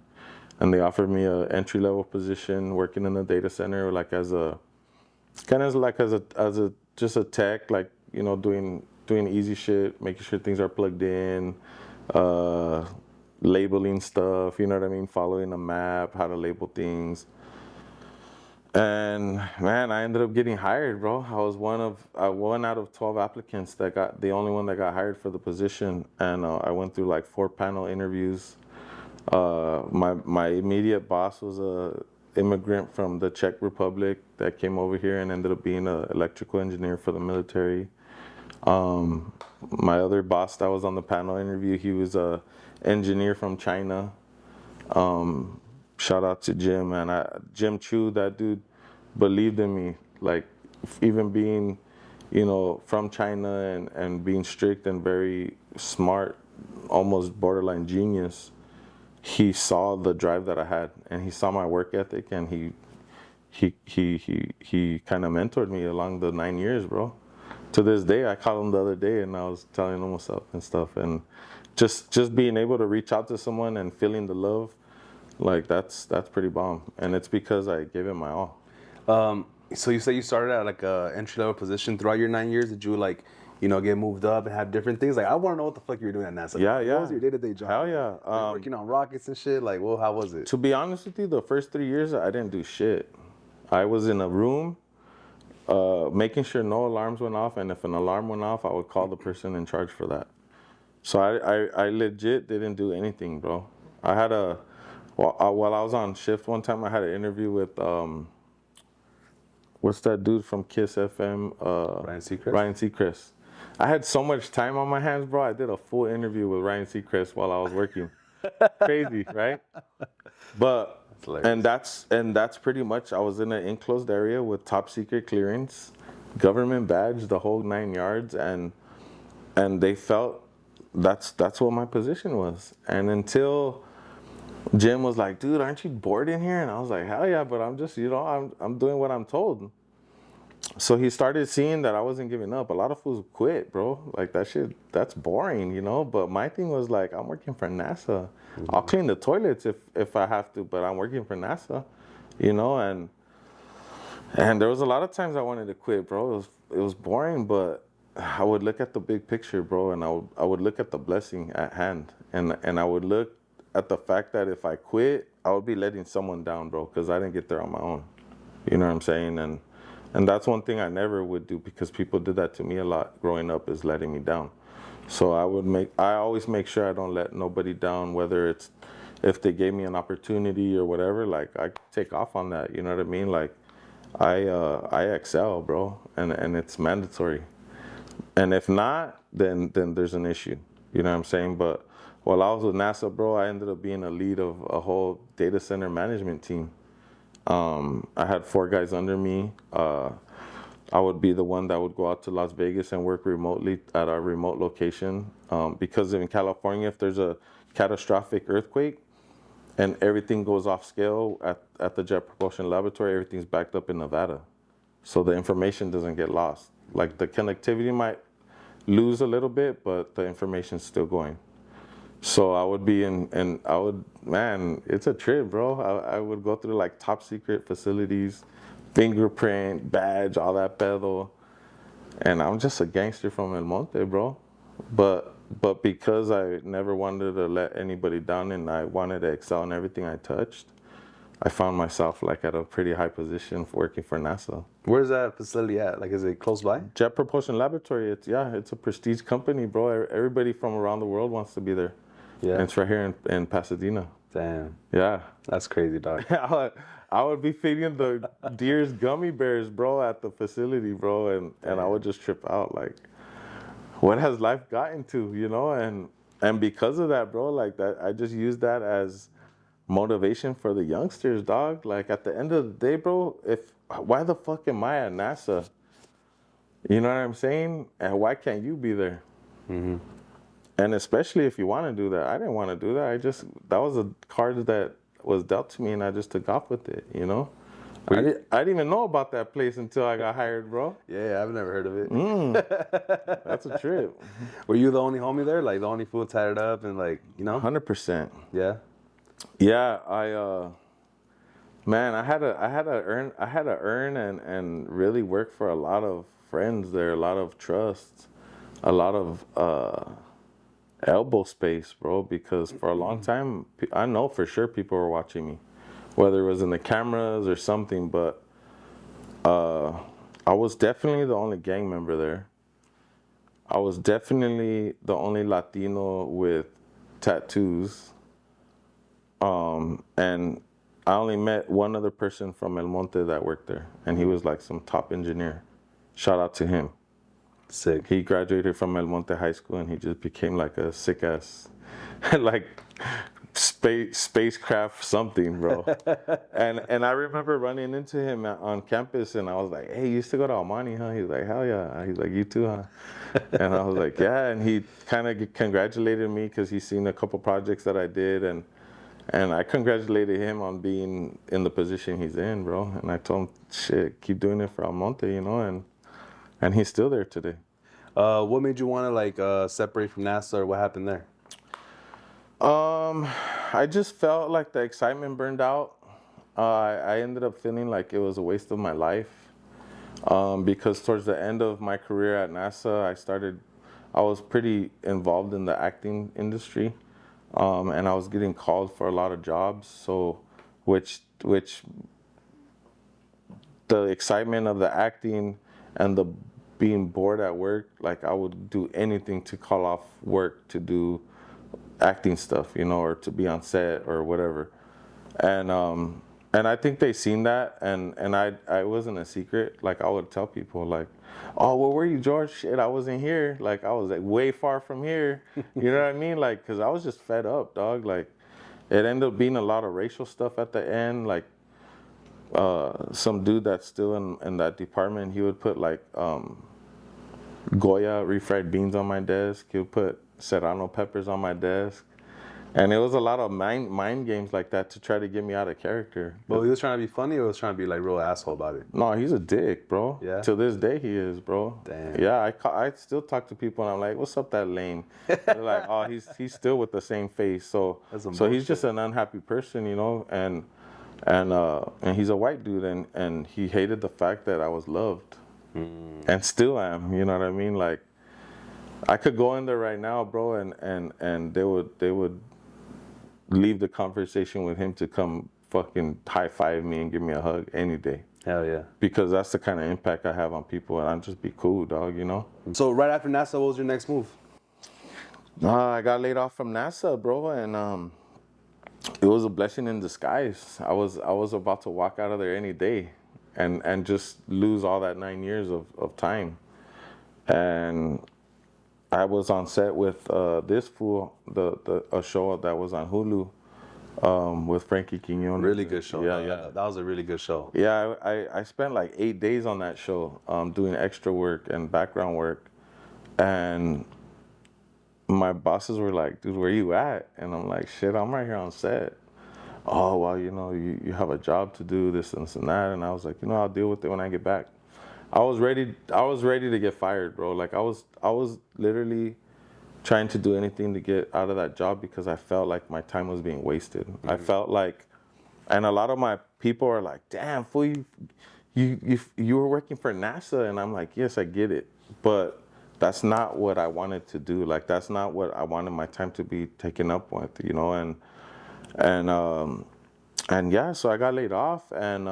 they offered me a entry-level position working in a data center, like as a just a tech, like, doing easy shit, making sure things are plugged in, labeling stuff, you know what I mean, following a map, how to label things. And man, I ended up getting hired, bro. I was one out of 12 applicants the only one that got hired for the position. And I went through like 4 panel interviews. My immediate boss was a immigrant from the Czech Republic that came over here and ended up being an electrical engineer for the military. My other boss that was on the panel interview, he was a engineer from China. Shout out to Jim, man. Jim Chu, that dude believed in me. Like, even being, from China and being strict and very smart, almost borderline genius, he saw the drive that I had, and he saw my work ethic, and he kind of mentored me along the 9 years, bro. To this day, I called him the other day, and I was telling him what's up and stuff, and just being able to reach out to someone and feeling the love, like that's pretty bomb, and it's because I gave it my all. So you say you started at like a entry-level position. Throughout your 9 years, did you like, get moved up and have different things? Like, I want to know what the fuck you were doing at NASA. Yeah. What was your day-to-day job? Hell yeah. Working on rockets and shit. Like, well, how was it? To be honest with you, the first 3 years I didn't do shit. I was in a room, making sure no alarms went off, and if an alarm went off, I would call the person in charge for that. So I legit didn't do anything, bro. I had while I was on shift one time, I had an interview with what's that dude from Kiss FM? Ryan Seacrest. I had so much time on my hands, bro. I did a full interview with Ryan Seacrest while I was working. Crazy, right? But and that's pretty much. I was in an enclosed area with top secret clearance, government badge, the whole 9 yards, and they felt that's what my position was. And until Jim was like, dude, aren't you bored in here? And I was like, hell yeah, but I'm just, I'm doing what I'm told. So he started seeing that I wasn't giving up. A lot of fools quit, bro. Like, that shit, that's boring, But my thing was like, I'm working for NASA. Mm-hmm. I'll clean the toilets if I have to, but I'm working for NASA, And there was a lot of times I wanted to quit, bro. It was boring, but I would look at the big picture, bro, and I would look at the blessing at hand, and I would look at the fact that if I quit, I would be letting someone down, bro, because I didn't get there on my own. You know what I'm saying? And that's one thing I never would do, because people did that to me a lot growing up, is letting me down. So I always make sure I don't let nobody down, whether it's if they gave me an opportunity or whatever. Like, I take off on that. You know what I mean? Like, I excel, bro, and it's mandatory. And if not, then there's an issue. You know what I'm saying? But while I was with NASA, bro, I ended up being a lead of a whole data center management team. I had 4 guys under me. I would be the one that would go out to Las Vegas and work remotely at our remote location. Because in California, if there's a catastrophic earthquake and everything goes off scale at the Jet Propulsion Laboratory, everything's backed up in Nevada. So the information doesn't get lost. Like the connectivity might lose a little bit, but the information's still going. So I would be man, it's a trip, bro. I would go through like top secret facilities, fingerprint, badge, all that pedo. And I'm just a gangster from El Monte, bro. But because I never wanted to let anybody down and I wanted to excel in everything I touched, I found myself like at a pretty high position for working for NASA. Where's that facility at? Like, is it close by? Jet Propulsion Laboratory, it's a prestige company, bro. Everybody from around the world wants to be there. Yeah. And it's right here in Pasadena. Damn. Yeah. That's crazy, dog. I would be feeding the deers gummy bears, bro, at the facility, bro, and I would just trip out like, what has life gotten to, you know? And because of that, bro, like that, I just use that as motivation for the youngsters, dog. Like at the end of the day, bro, why the fuck am I at NASA? You know what I'm saying? And why can't you be there? Mm-hmm. And especially if you want to do that. I didn't want to do that. That was a card that was dealt to me and I just took off with it, you know? I didn't even know about that place until I got hired, bro. Yeah, I've never heard of it. That's a trip. Were you the only homie there? Like the only fool tatted up and like, you know? 100%. Yeah? Yeah, man, I had to earn and really work for a lot of friends there, a lot of trust, a lot of elbow space, bro, because for a long time, I know for sure people were watching me, whether it was in the cameras or something, but I was definitely the only gang member there. I was definitely the only Latino with tattoos. And I only met one other person from El Monte that worked there, and he was like some top engineer. Shout out to him. Sick. He graduated from El Monte High School, and he just became like a sick ass, like spacecraft something, bro. and I remember running into him on campus, and I was like, "Hey, you used to go to Almani, huh?" He's like, "Hell yeah." He's like, "You too, huh?" And I was like, "Yeah." And he kind of congratulated me because he's seen a couple projects that I did, and I congratulated him on being in the position he's in, bro. And I told him, shit, keep doing it for Monte, you know, and he's still there today. What made you want to like separate from NASA, or what happened there? I just felt like the excitement burned out. I ended up feeling like it was a waste of my life. Because towards the end of my career at NASA, I was pretty involved in the acting industry. And I was getting called for a lot of jobs, so which the excitement of the acting and the being bored at work, like I would do anything to call off work to do acting stuff, you know, or to be on set or whatever. And I think they seen that, and I wasn't a secret. Like I would tell people like, "Oh, where were you, George? Shit, I wasn't here. Like I was like way far from here." You know what I mean? Like, cause I was just fed up, dog. Like, it ended up being a lot of racial stuff at the end. Like, some dude that's still in that department, he would put like Goya refried beans on my desk. He would put serrano peppers on my desk. And it was a lot of mind games like that to try to get me out of character. Well, he was trying to be funny, or was trying to be like real asshole about it? No, he's a dick, bro. Yeah. To this day, he is, bro. Damn. Yeah, I still talk to people and I'm like, "What's up, that lame?" They're like, "Oh, he's still with the same face." So he's just an unhappy person, you know. And he's a white dude, and he hated the fact that I was loved, and still am. You know what I mean? Like, I could go in there right now, bro, and they would leave the conversation with him to come fucking high five me and give me a hug any day. Hell yeah. Because that's the kind of impact I have on people, and I'm just be cool, dog, you know? So right after NASA, what was your next move? I got laid off from NASA, bro, and it was a blessing in disguise. I was about to walk out of there any day and just lose all that 9 years of time. And I was on set with this fool, a show that was on Hulu, with Frankie Quinones. Really good show. Yeah, That was a really good show. Yeah, I spent like 8 days on that show, doing extra work and background work, and my bosses were like, "Dude, where you at?" And I'm like, "Shit, I'm right here on set." "Oh, well, you have a job to do, this and that." And I was like, "I'll deal with it when I get back." I was ready to get fired, bro. Like I was literally trying to do anything to get out of that job because I felt like my time was being wasted. I felt like, and a lot of my people are like, "Damn, fool, you were working for NASA," and I'm like, "Yes, I get it, but that's not what I wanted to do. Like that's not what I wanted my time to be taken up with, and yeah, so I got laid off, and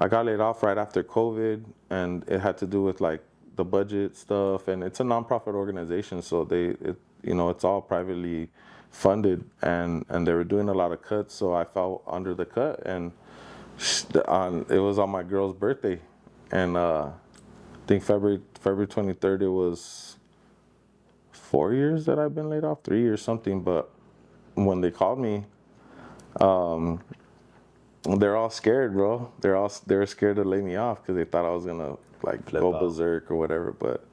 I got laid off right after COVID, and it had to do with like the budget stuff, and it's a nonprofit organization, so it's all privately funded, and they were doing a lot of cuts, so I fell under the cut, and it was on my girl's birthday, and I think February 23rd, it was 4 years that I've been laid off, 3 years something, but when they called me, they're all scared, bro. They're scared to lay me off because they thought I was gonna like go berserk or whatever. But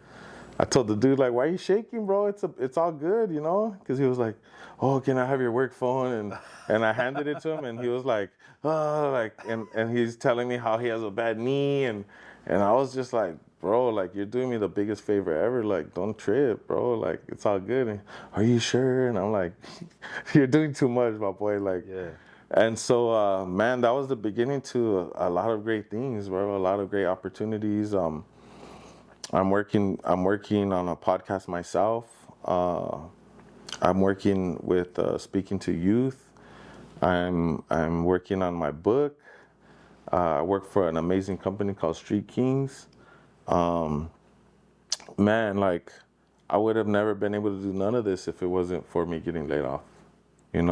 I told the dude, like, "Why are you shaking, bro? It's all good, Because he was like, "Oh, can I have your work phone?" And I handed it to him, and he was like, "Oh," like, and he's telling me how he has a bad knee, and I was just like, "Bro, like, you're doing me the biggest favor ever. Like, don't trip, bro. Like, it's all good." And, "Are you sure?" And I'm like, "You're doing too much, my boy." Like, Yeah. And so, man, that was the beginning to a lot of great things, bro. A lot of great opportunities. I'm working on a podcast myself. I'm working with speaking to youth. I'm working on my book. I work for an amazing company called Street Kings. Man, like, I would have never been able to do none of this if it wasn't for me getting laid off. And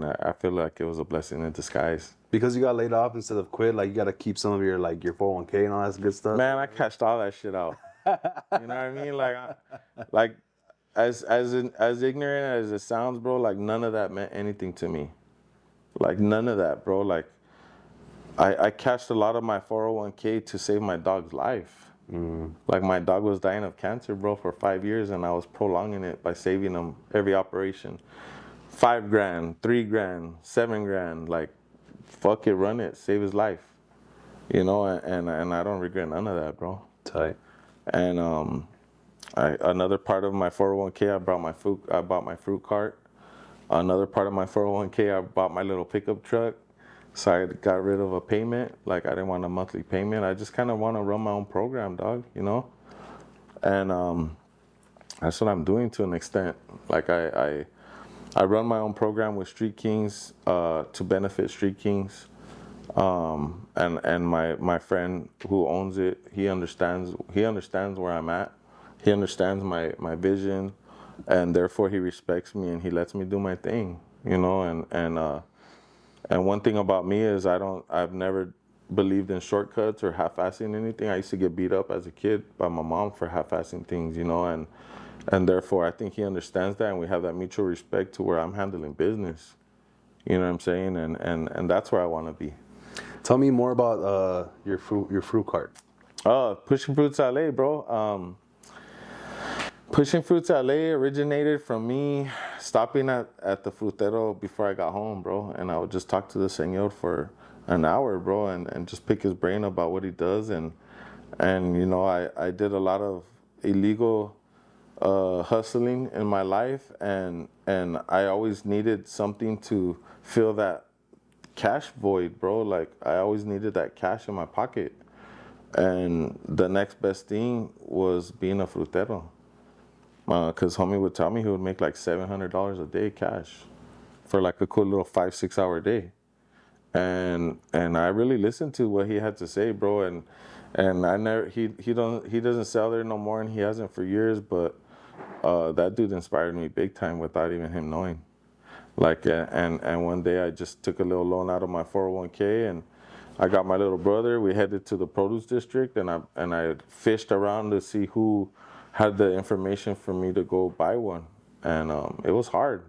I feel like it was a blessing in disguise. Because you got laid off instead of quit, like you got to keep some of your 401k and all that good stuff. Man, I cashed all that shit out. You know what I mean? Like as ignorant as it sounds, bro, like none of that meant anything to me. Like none of that, bro. Like I cashed a lot of my 401k to save my dog's life. Like my dog was dying of cancer, bro, for 5 years, and I was prolonging it by saving him every operation. $5,000, $3,000, $7,000, like, fuck it, run it, save his life, and I don't regret none of that, bro. Tight. And another part of my 401k, I bought my fruit cart. Another part of my 401k, I bought my little pickup truck. So I got rid of a payment. Like I didn't want a monthly payment. I just kind of want to run my own program, dog. And that's what I'm doing to an extent. Like I run my own program with Street Kings to benefit Street Kings, and my friend who owns it, he understands where I'm at, he understands my vision, and therefore he respects me and he lets me do my thing, and one thing about me is I've never believed in shortcuts or half-assing anything. I used to get beat up as a kid by my mom for half-assing things, and therefore, I think he understands that, and we have that mutual respect to where I'm handling business. You know what I'm saying? And that's where I want to be. Tell me more about your fruit cart. Pushing Fruits LA, bro. Pushing Fruits LA originated from me stopping at the frutero before I got home, bro. And I would just talk to the señor for an hour, bro, and just pick his brain about what he does. And I did a lot of illegal hustling in my life, and I always needed something to fill that cash void, bro. Like I always needed that cash in my pocket, and the next best thing was being a frutero, because homie would tell me he would make like $700 a day cash for like a cool little 5-6 hour day, and I really listened to what he had to say, bro, and I never he doesn't sell there no more, and he hasn't for years, but that dude inspired me big time without even him knowing. Like, and one day I just took a little loan out of my 401k, and I got my little brother. We headed to the produce district, and I fished around to see who had the information for me to go buy one, and it was hard.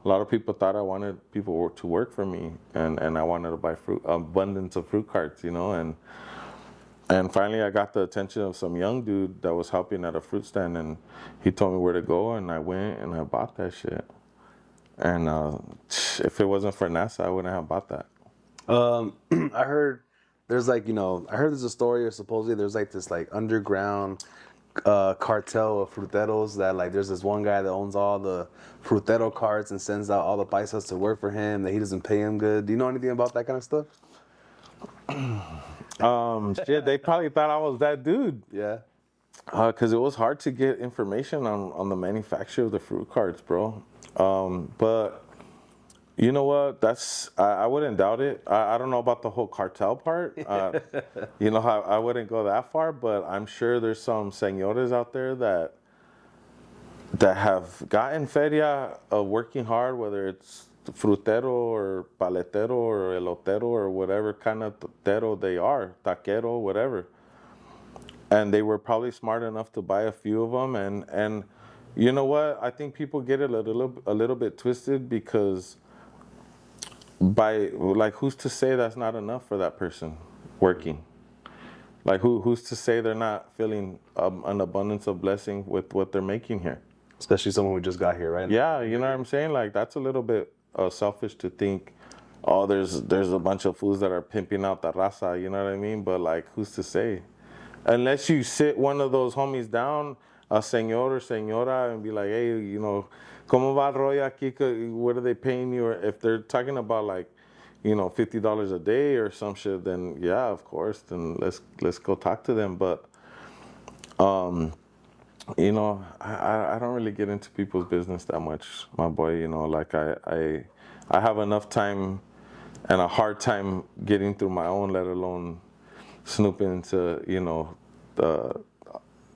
A lot of people thought I wanted people to work for me, and I wanted to buy fruit, abundance of fruit carts, you know, and finally I got the attention of some young dude that was helping at a fruit stand, and he told me where to go, and I went and I bought that shit. And if it wasn't for NASA, I wouldn't have bought that. I heard there's like, I heard there's a story, or supposedly there's like this like underground cartel of fruteros that like there's this one guy that owns all the frutero carts and sends out all the paisas to work for him, that he doesn't pay him good. Do you know anything about that kind of stuff? Shit, they probably thought I was that dude. Yeah. Because it was hard to get information on the manufacture of the fruit carts, bro. But you know what? I wouldn't doubt it. I don't know about the whole cartel part. I wouldn't go that far, but I'm sure there's some señores out there that have gotten feria working hard, whether it's frutero or paletero or elotero or whatever kind of tero they are, taquero, whatever. And they were probably smart enough to buy a few of them. And you know what? I think people get it a little bit twisted, because who's to say that's not enough for that person working? Like who's to say they're not feeling an abundance of blessing with what they're making here? Especially someone who just got here, right? Yeah, you know what I'm saying? Like that's a little bit selfish to think, oh, there's a bunch of fools that are pimping out the raza, you know what I mean? But like, who's to say? Unless you sit one of those homies down, a señor or señora, and be like, hey, ¿cómo va el rollo aquí? What are they paying you? Or if they're talking about like, $50 a day or some shit, then yeah, of course, then let's go talk to them. But, I don't really get into people's business that much, my boy. Like I have enough time and a hard time getting through my own, let alone snooping into, the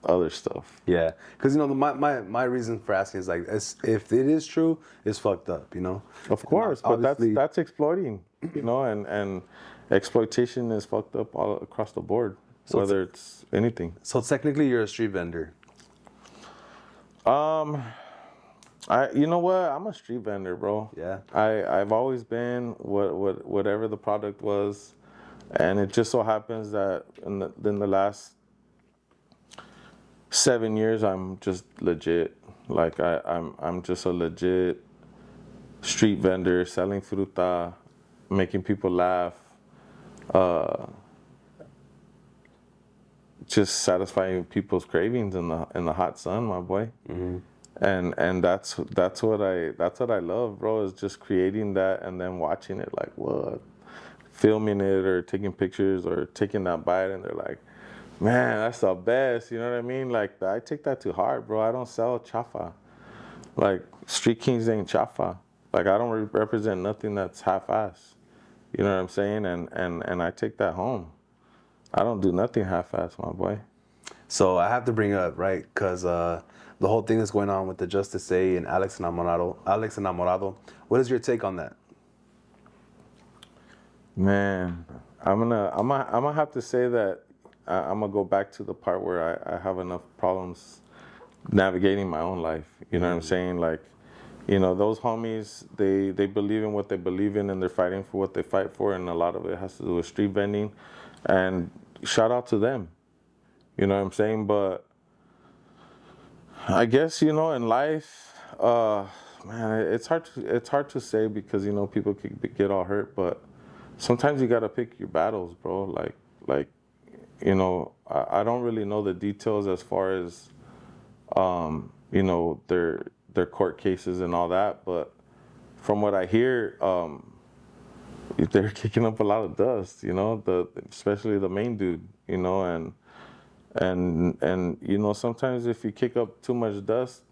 other stuff. Yeah, because my reason for asking is like, if it is true, it's fucked up, Of course, but that's exploiting, and exploitation is fucked up all across the board, so whether it's anything. So technically, you're a street vendor. You know what? I'm a street vendor, bro. Yeah. I've always been whatever the product was, and it just so happens that in the last 7 years, I'm just legit. Like I'm just a legit street vendor, selling fruta, making people laugh, just satisfying people's cravings in the hot sun, my boy. Mm-hmm. And that's what I love, bro. Is just creating that and then watching it, like what, filming it or taking pictures or taking that bite, and they're like, man, that's the best. You know what I mean? Like, I take that to heart, bro. I don't sell chafa. Like, Street Kings ain't chafa. Like, I don't represent nothing that's half-ass. You know what I'm saying? And I take that home. I don't do nothing half-ass, my boy. So I have to bring up, right? Because the whole thing that's going on with the Justice A and Alex Enamorado. What is your take on that? Man, I'm gonna have to say that I'm gonna go back to the part where I have enough problems navigating my own life. You know what I'm saying? Like, those homies, they believe in what they believe in, and they're fighting for what they fight for, and a lot of it has to do with street vending. And shout out to them. You know what I'm saying? But I guess, in life, man, it's hard to say, because people can get all hurt, but sometimes you gotta pick your battles, bro. Like. I don't really know the details as far as, their court cases and all that, but from what I hear, they're kicking up a lot of dust, especially the main dude, and sometimes if you kick up too much dust,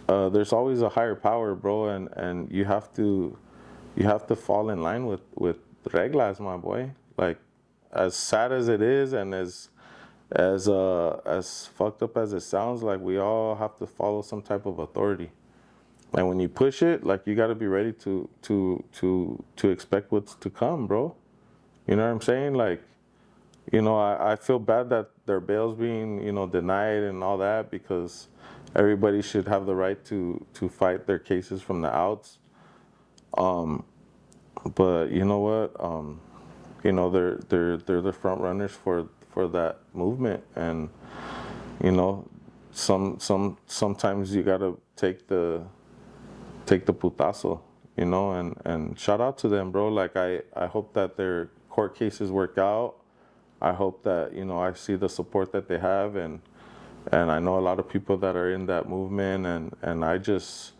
there's always a higher power, bro, and you have to fall in line with reglas, my boy. Like, as sad as it is, and as fucked up as it sounds, like, we all have to follow some type of authority. And when you push it, like, you got to be ready to expect what's to come, bro. You know what I'm saying? Like, I feel bad that their bails being, denied and all that, because everybody should have the right to fight their cases from the outs. But you know what? They're the front runners for that movement, and sometimes you gotta take the putazo, and shout out to them, bro. Like I hope that their court cases work out. I hope that I see the support that they have, and I know a lot of people that are in that movement, and I just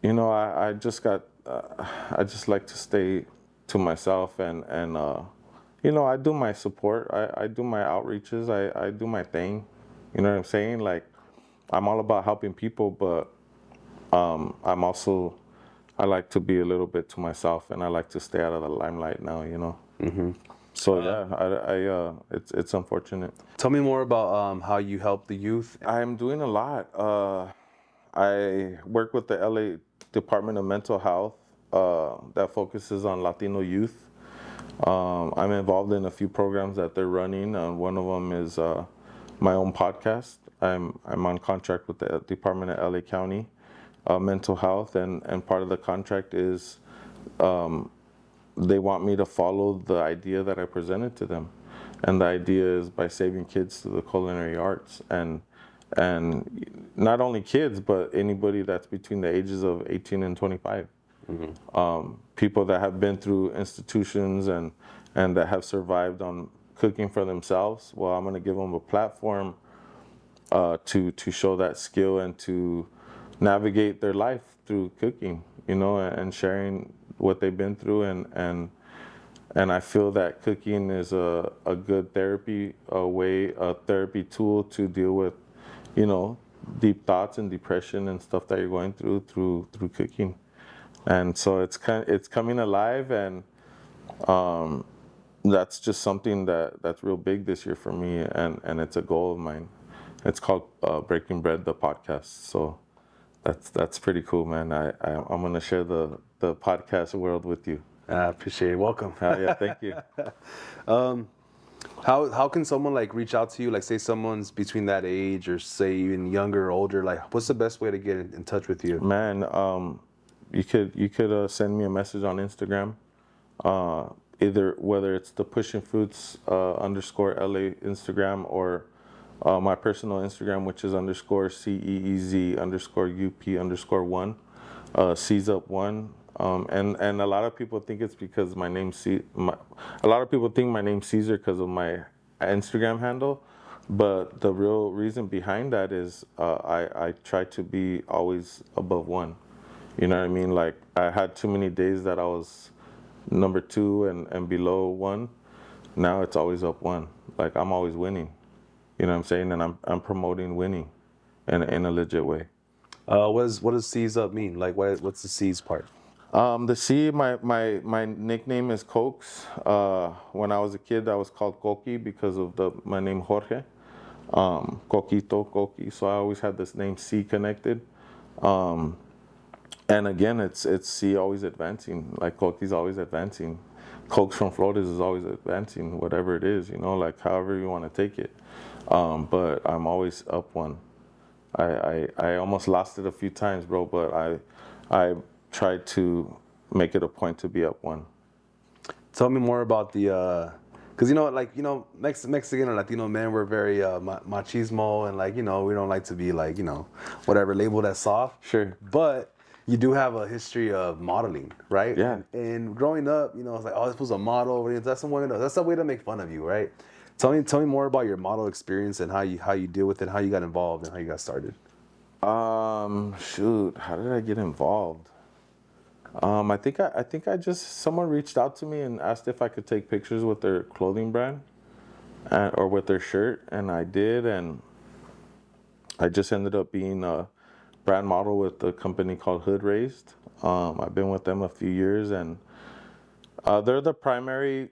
I just got I just like to stay to myself, and I do my support, I do my outreaches, I do my thing, you know what I'm saying? Like, I'm all about helping people, but I'm also, I like to be a little bit to myself, and I like to stay out of the limelight now, Mm-hmm. So yeah, it's unfortunate. Tell me more about how you help the youth. I'm doing a lot. I work with the LA Department of Mental Health that focuses on Latino youth. I'm involved in a few programs that they're running. One of them is my own podcast. I'm on contract with the Department of LA County Mental Health, and part of the contract is they want me to follow the idea that I presented to them, and the idea is by saving kids through the culinary arts, and not only kids, but anybody that's between the ages of 18 and 25. Mm-hmm. People that have been through institutions and that have survived on cooking for themselves. Well, I'm going to give them a platform to show that skill and to navigate their life through cooking, and sharing what they've been through, and I feel that cooking is a good therapy, a therapy tool to deal with, deep thoughts and depression and stuff that you're going through cooking. And so it's coming alive, and that's just something that's real big this year for me, and it's a goal of mine. It's called Breaking Bread, the podcast. So that's pretty cool, man. I'm gonna share the podcast world with you. I appreciate it. Welcome. Yeah, thank you. How can someone reach out to you? Like, say someone's between that age, or say even younger or older. Like, what's the best way to get in touch with you? Man, you could send me a message on Instagram. Whether it's the Pushing Fruits _LA Instagram, or my personal Instagram, which is _CEEZ_UP_1, Ceez up 1. And a lot of people think it's because my name a lot of people think my name's Caesar because of my Instagram handle, but the real reason behind that is I try to be always above 1. You know what I mean? Like, I had too many days that I was number 2 and below 1. Now it's always up 1. Like, I'm always winning. You know what I'm saying? And I'm promoting winning in a legit way. What does Ceez up mean? Like, what's the Ceez part? The C, my nickname is Cokes. When I was a kid, I was called Coqui because of my name Jorge. Coquito, Coqui. So I always had this name C connected. And again, it's C always advancing. Like, Coqui's always advancing. Cokes from Flores is always advancing, whatever it is, like however you want to take it. But I'm always up 1. I almost lost it a few times, bro, but I tried to make it a point to be up 1. Tell me more about the, because Mexican or Latino men, we're very machismo, and we don't like to be whatever labeled as soft. Sure. But you do have a history of modeling, right? Yeah. And growing up, it's like, oh, this was a model. That's a way to make fun of you, right? Tell me more about your model experience and how you deal with it, how you got involved, and how you got started. Shoot, how did I get involved? I think someone reached out to me and asked if I could take pictures with their clothing brand, or with their shirt, and I did, and I just ended up being a brand model with a company called Hood Raised. I've been with them a few years, and they're the primary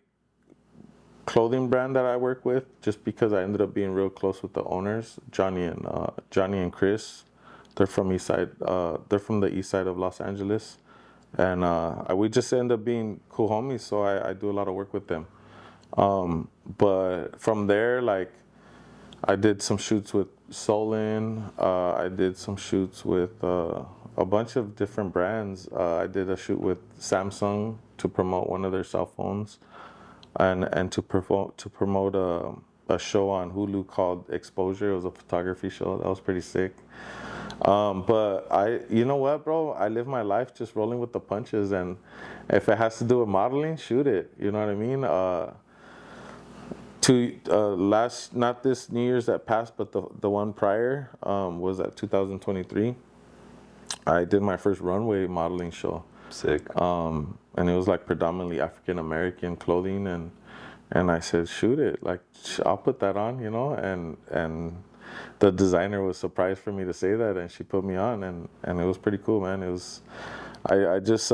clothing brand that I work with, just because I ended up being real close with the owners, Johnny and Chris. They're from the east side of Los Angeles, and we just end up being cool homies. So I do a lot of work with them. But from there, like, I did some shoots with Solon. I did some shoots with a bunch of different brands. I did a shoot with Samsung to promote one of their cell phones, and to promote a show on Hulu called Exposure. It was a photography show. That was pretty sick. But you know what, bro? I live my life just rolling with the punches, and if it has to do with modeling, shoot it. You know what I mean? Not this New Year's that passed, but the one prior was at 2023. I did my first runway modeling show. Sick. And it was like predominantly African American clothing, and I said, shoot it, like I'll put that on, you know, and the designer was surprised for me to say that, and she put me on, and it was pretty cool, man. It was, I just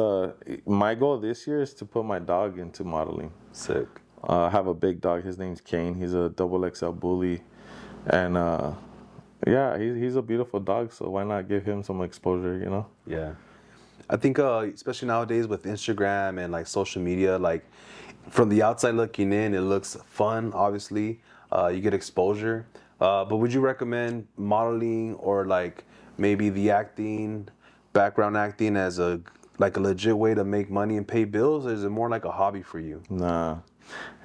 my goal this year is to put my dog into modeling. Sick. I have a big dog. His name's Kane. He's a XXL bully, and yeah, he's a beautiful dog. So why not give him some exposure? You know? Yeah. I think, especially nowadays with Instagram and like social media, like from the outside looking in, it looks fun. Obviously, you get exposure. But would you recommend modeling or like maybe the acting, background acting as a legit way to make money and pay bills? Or is it more like a hobby for you? Nah,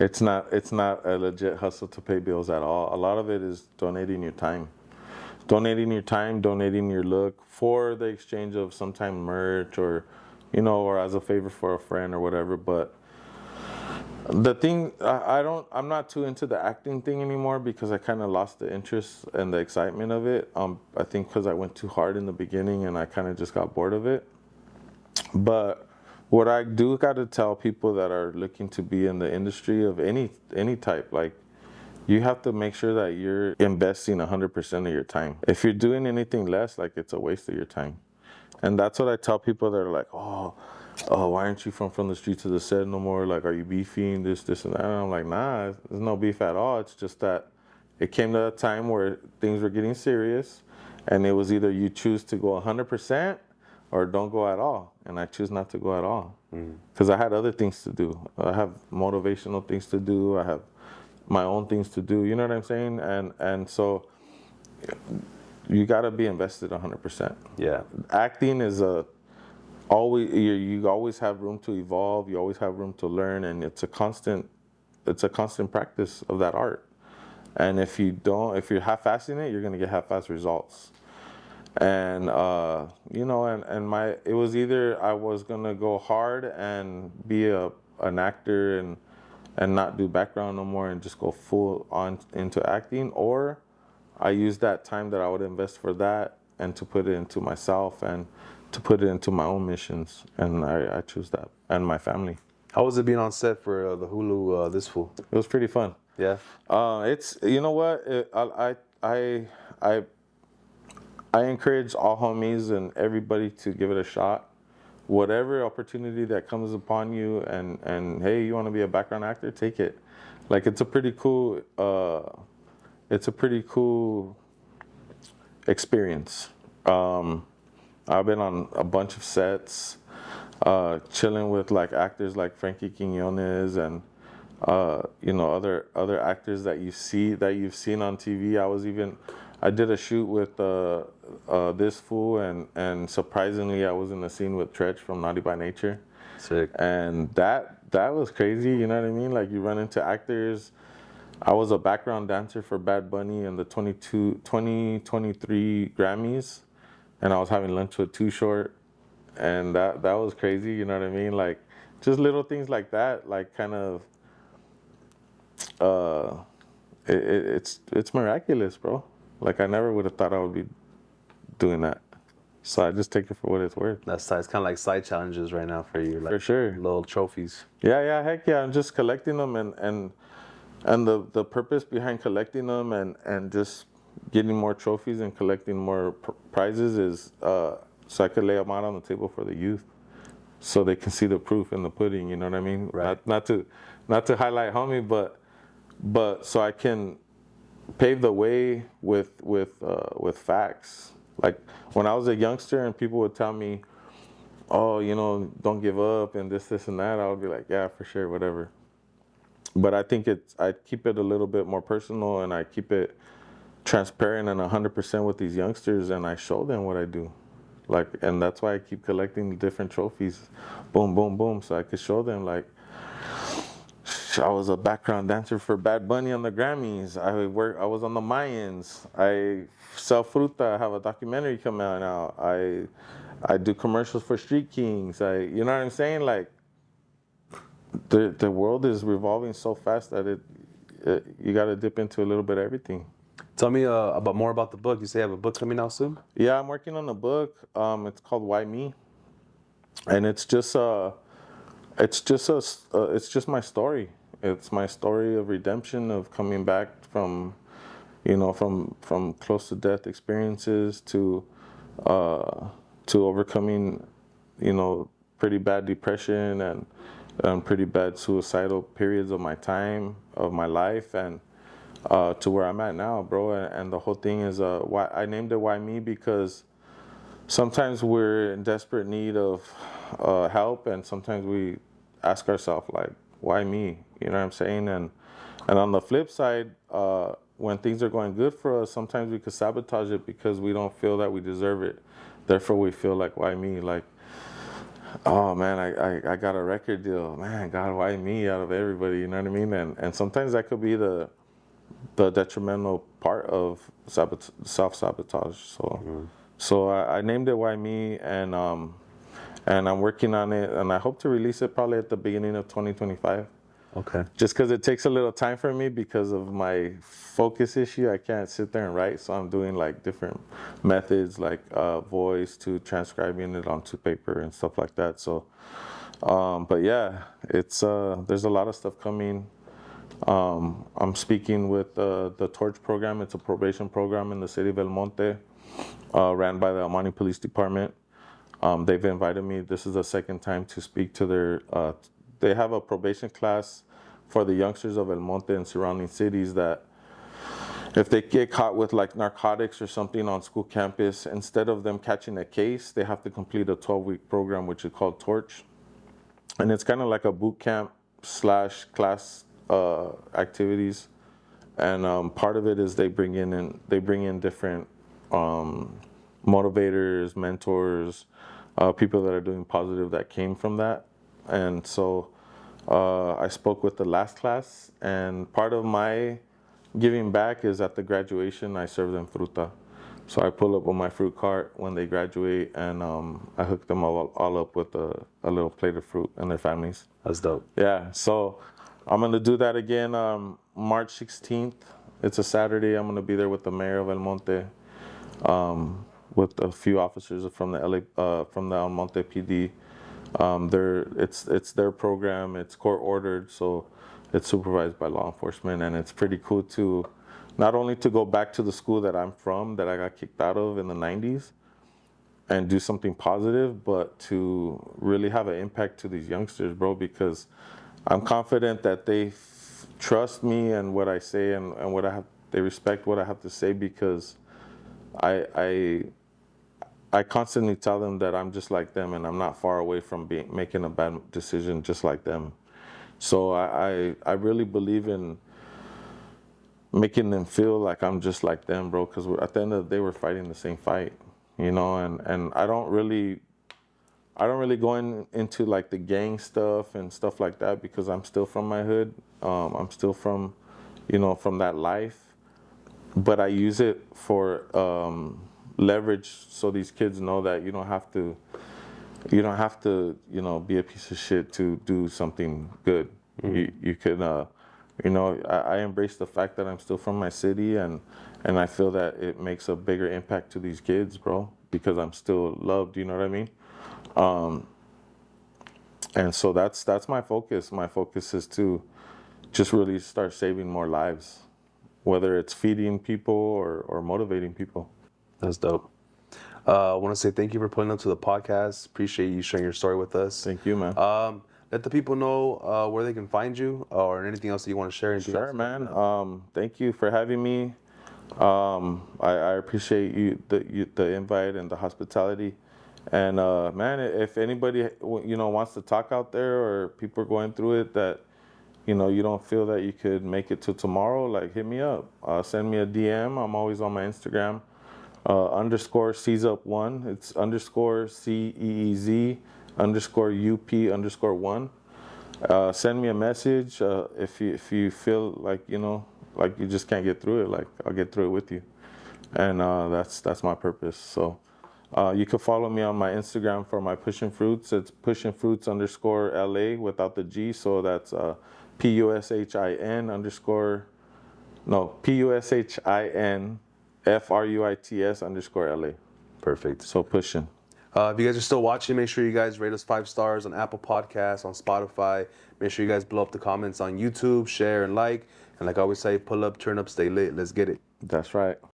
it's not. It's not a legit hustle to pay bills at all. A lot of it is donating your time. Donating your look for the exchange of sometime merch, or, you know, or as a favor for a friend or whatever. But the thing, I'm not too into the acting thing anymore because I kind of lost the interest and the excitement of it. I think because I went too hard in the beginning and I kind of just got bored of it. But what I do got to tell people that are looking to be in the industry of any type, like, you have to make sure that you're investing 100% of your time. If you're doing anything less, like, it's a waste of your time. And that's what I tell people that are like, oh, why aren't you from the street to the set no more? Like, are you beefing this, and that? And I'm like, nah, there's no beef at all. It's just that it came to a time where things were getting serious, and it was either you choose to go 100% or don't go at all. And I choose not to go at all because I had other things to do. I have motivational things to do. I have my own things to do, you know what I'm saying? And so you got to be invested 100%. Yeah. Acting is you always have room to evolve, you always have room to learn, and it's a constant practice of that art. And if you're half-assing it, you're going to get half-assed results. And you know, it was either I was going to go hard and be an actor and not do background no more and just go full on into acting, or I use that time that I would invest for that and to put it into myself and to put it into my own missions, and I choose that, and my family. How was it being on set for the Hulu this fool? It was pretty fun. Yeah. It's, you know what, I encourage all homies and everybody to give it a shot. Whatever opportunity that comes upon you, and hey, you want to be a background actor, take it. Like, it's a pretty cool experience. I've been on a bunch of sets, chilling with like actors like Frankie Quiñones and you know, other actors that you've seen on TV. I did a shoot with this fool, and surprisingly, I was in a scene with Tretch from Naughty by Nature. Sick. And that was crazy, you know what I mean? Like, you run into actors. I was a background dancer for Bad Bunny in the 2023 Grammys, and I was having lunch with Too Short, and that was crazy, you know what I mean? Like, just little things like that, like, kind of, it's miraculous, bro. Like, I never would have thought I would be doing that. So I just take it for what it's worth. That's it's kind of like side challenges right now for you. Like, for sure. Little trophies. Yeah, heck yeah. I'm just collecting them, and the purpose behind collecting them and just getting more trophies and collecting more prizes is so I could lay them out on the table for the youth, so they can see the proof in the pudding. You know what I mean? Right. Not to highlight homie, but so I can pave the way with facts. Like, when I was a youngster and people would tell me, oh, you know, don't give up and this and that, I would be like, yeah, for sure, whatever. But I think I keep it a little bit more personal, and I keep it transparent and 100% with these youngsters, and I show them what I do. Like, and that's why I keep collecting different trophies. Boom, boom, boom. So I could show them, like, I was a background dancer for Bad Bunny on the Grammys. I was on the Mayans. I sell fruta. I have a documentary coming out now. I do commercials for Street Kings. You know what I'm saying? Like, the world is revolving so fast that you got to dip into a little bit of everything. Tell me more about the book. You say you have a book coming out soon? Yeah, I'm working on a book. It's called Why Me, and it's just my story. It's my story of redemption, of coming back from, from close to death experiences to overcoming, pretty bad depression and pretty bad suicidal periods of my time, of my life, and to where I'm at now, bro. And the whole thing is why I named it Why Me, because sometimes we're in desperate need of help, and sometimes we ask ourselves, like, why me? You know what I'm saying? And on the flip side, when things are going good for us, sometimes we could sabotage it because we don't feel that we deserve it. Therefore, we feel like, why me? Like, oh man, I got a record deal. Man, God, why me out of everybody? You know what I mean? And sometimes that could be the detrimental part of self-sabotage. So I named it Why Me, and I'm working on it, and I hope to release it probably at the beginning of 2025. Okay. Just because it takes a little time for me because of my focus issue. I can't sit there and write, so I'm doing like different methods, like voice to transcribing it onto paper and stuff like that. So, but yeah, it's there's a lot of stuff coming. I'm speaking with the Torch program. It's a probation program in the city of El Monte, ran by the Amani Police Department. They've invited me. This is the second time to speak to their. They have a probation class for the youngsters of El Monte and surrounding cities that if they get caught with like narcotics or something on school campus, instead of them catching a case, they have to complete a 12-week program, which is called Torch. And it's kind of like a boot camp / class activities. And part of it is they bring in different motivators, mentors, people that are doing positive that came from that. And so I spoke with the last class, and part of my giving back is at the graduation, I serve them fruta. So I pull up with my fruit cart when they graduate, and I hook them all up with a little plate of fruit and their families. That's dope. Yeah, so I'm going to do that again March 16th. It's a Saturday. I'm going to be there with the mayor of El Monte, with a few officers from the El Monte PD. It's their program. It's court ordered, so it's supervised by law enforcement, and it's pretty cool to not only to go back to the school that I'm from, that I got kicked out of in the 90s, and do something positive, but to really have an impact to these youngsters, bro, because I'm confident that they trust me and what I say, and what I have. They respect what I have to say, because I constantly tell them that I'm just like them, and I'm not far away from making a bad decision just like them. So I really believe in making them feel like I'm just like them, bro, because at the end of the day, we're fighting the same fight, and I don't really go into like the gang stuff and stuff like that, because I'm still from my hood. I'm still from that life, but I use it for leverage, so these kids know that you don't have to be a piece of shit to do something good. You could I embrace the fact that I'm still from my city, and I feel that it makes a bigger impact to these kids, bro, because I'm still loved. You know what I mean? And so that's my focus. My focus is to just really start saving more lives, whether it's feeding people or motivating people. That's dope. I want to say thank you for putting up to the podcast. Appreciate you sharing your story with us. Thank you, man. Let the people know where they can find you, or anything else that you want to share. Sure, man. Thank you for having me. I appreciate the invite and the hospitality. And man, if anybody wants to talk out there, or people are going through it, that you don't feel that you could make it to tomorrow, like hit me up. Send me a DM. I'm always on my Instagram. Underscore Ceez up one. It's underscore CEEZ underscore UP underscore one. Send me a message if you feel like like you just can't get through it. Like I'll get through it with you, and that's my purpose. So you can follow me on my Instagram for my Pushing Fruits. It's Pushing Fruits underscore LA without the G. So that's PUSHIN underscore PUSHIN FRUITS underscore LA. Perfect. So pushing. If you guys are still watching, make sure you guys rate us 5 stars on Apple Podcasts, on Spotify. Make sure you guys blow up the comments on YouTube, share and like. And like I always say, pull up, turn up, stay lit. Let's get it. That's right.